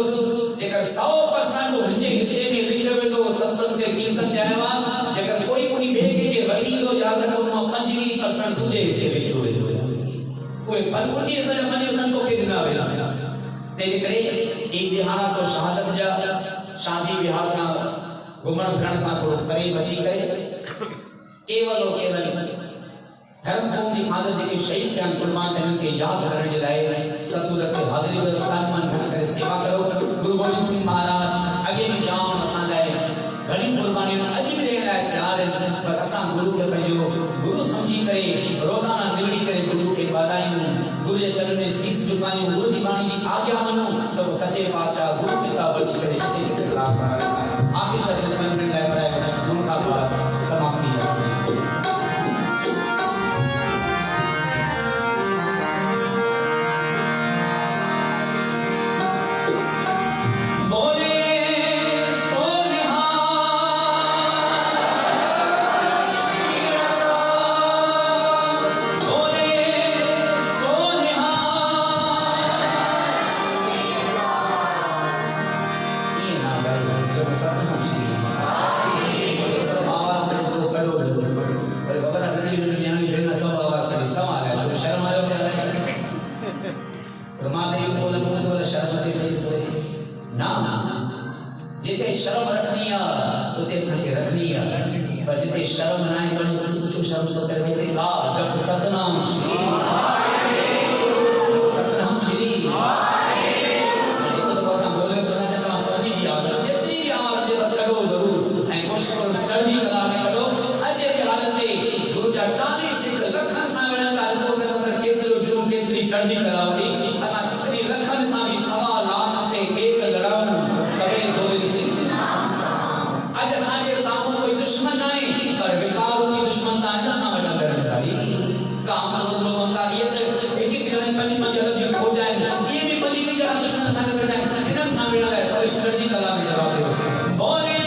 जेकर 100% मुझे हिस्से में लिखे हुए तो सत्संग के कीर्तन जायवा जेकर कोई कोई भेगे के बच्ची तो याद रखो 25% तुझे हिस्से में हुए कोई फलपुरजी से 25% को के दिन आवेला तेरे करे एक बिहारा तो शहादत जा शादी विवाह का घुमण फिरण का थोड़ा परे बची करे केवल और केवल धर्म भूमि की खातिर जेके शहीद थिया कुर्बान थियन के याद करण जे लाए सतगुरु के हाज़िरी में रखमान घण करे सेवा करो गुरु गोविंद सिंह महाराज अगे भी जाम असा लाए घणी कुर्बानी अज भी देण लाए तैयार है पर असा गुरु के पंहिंजो गुरु समझी करे रोजाना निवड़ी करे गुरु के वादायूं गुरु के चरण में शीश झुकायूं गुरु जी बाणी जी आज्ञा मनो तो सच्चे पातशाह गुरु पिता बनी करे के साथ आगे शब्द में लाए पढ़ाए गुरु का बात समाप्ति है शर्म रखनी है उते संग रखनी है पर जिते शर्म ना है तो कुछ शर्म तो करने देगा जब सतनाम श्री सतनाम श्री तो बस बोले सुना चलना सभी जी आवाज जितनी भी आवाज दे करो जरूर ऐ कोशिश करो चढ़ी कला में करो अजे की हालत में गुरु जा 40 सिख लखन सावेला का रसो के अंदर केतरो जुम केतरी चढ़ी कलावती असा कितनी लखन सा भी 1.25 लाख से एक लड़ाऊं तबे गोविंद सिंह आज साजे सामू कोई दुश्मन नहीं पर विकारों की दुश्मन ना न समझना धर्मधारी काम क्रोध ममकारियत एक एक जन पनी में जल्दी हो जाए ये भी बली की जहां दुश्मन संग कर जाए इन्हें सामने वाला ऐसा चढ़ी कला में जवाब दो बोले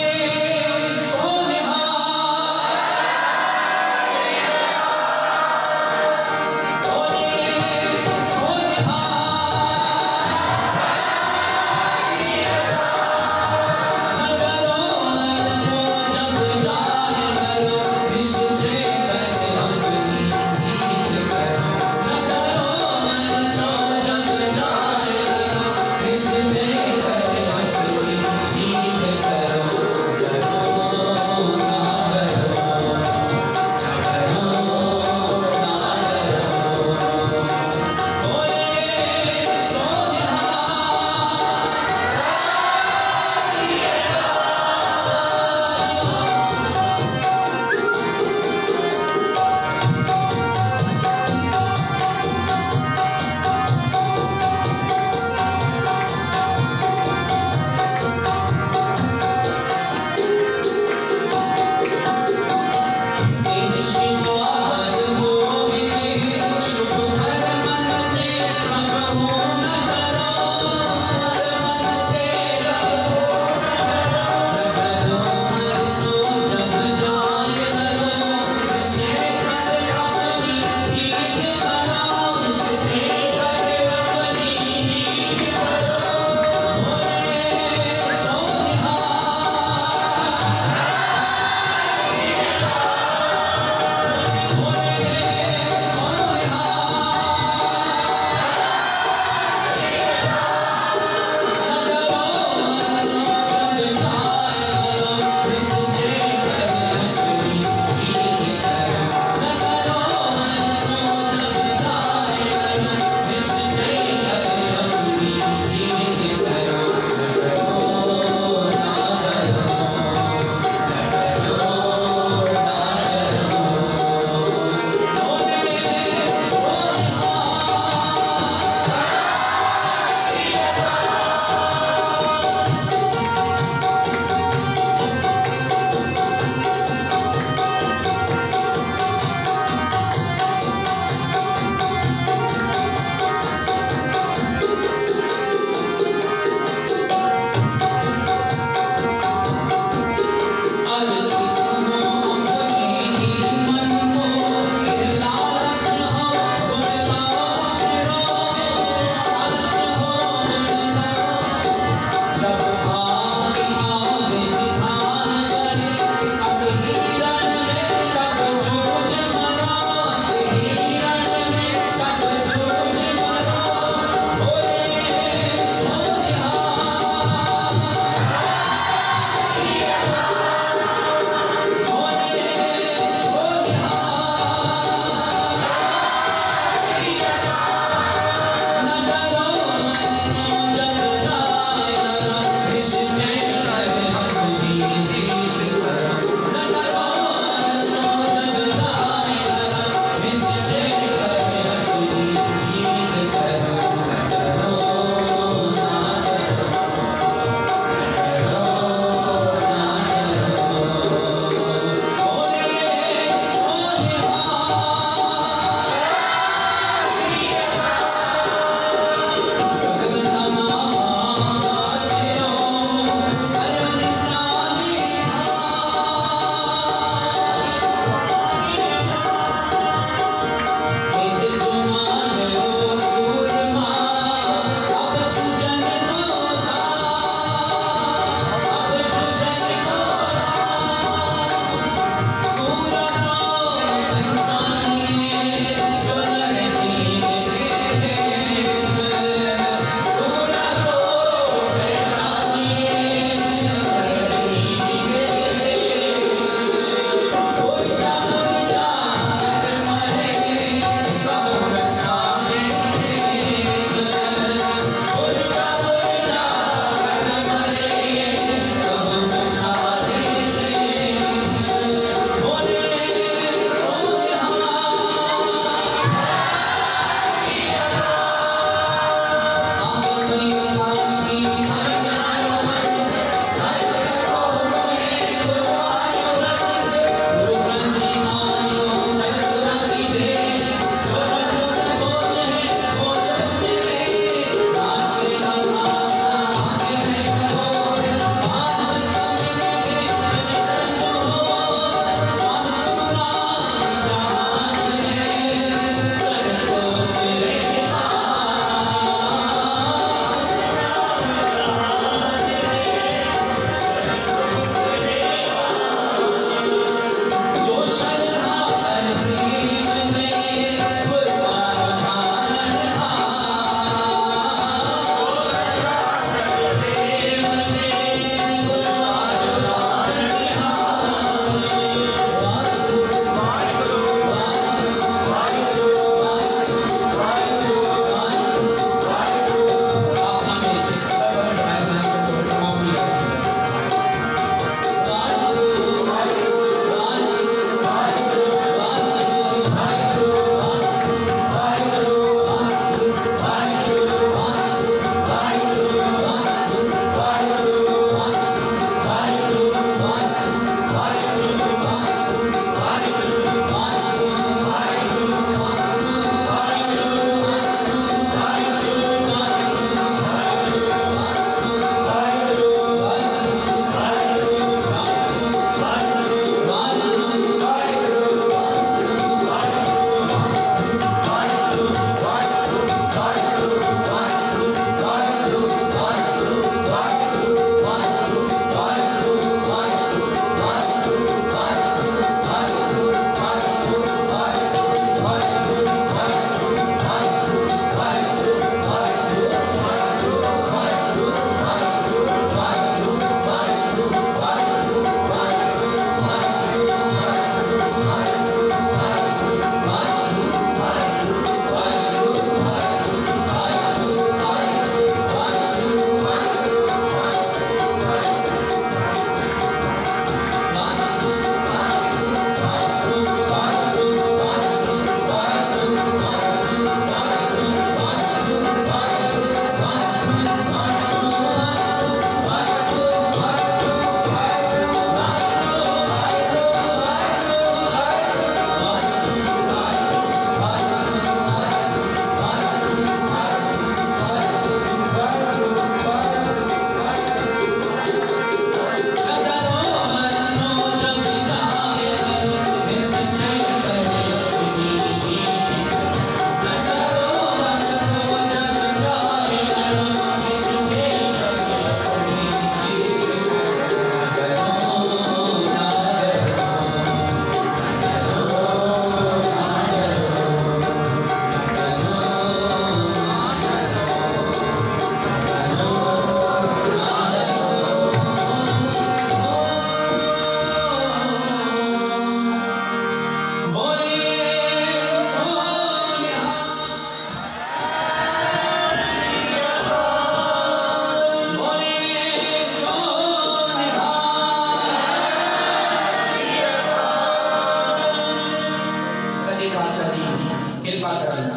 सेवा करण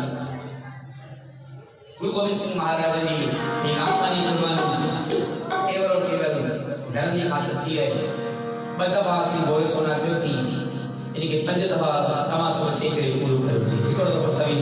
गुरु गोविंद सिंह महाराज जी ये नासानी फरमानो एवरो केवल धर्म की खातिर थी है बदबा सिंह बोले सोना जोशी इनके पंज दफा तमा समझे करे पूरो करो जी एकड़ो दफो तवी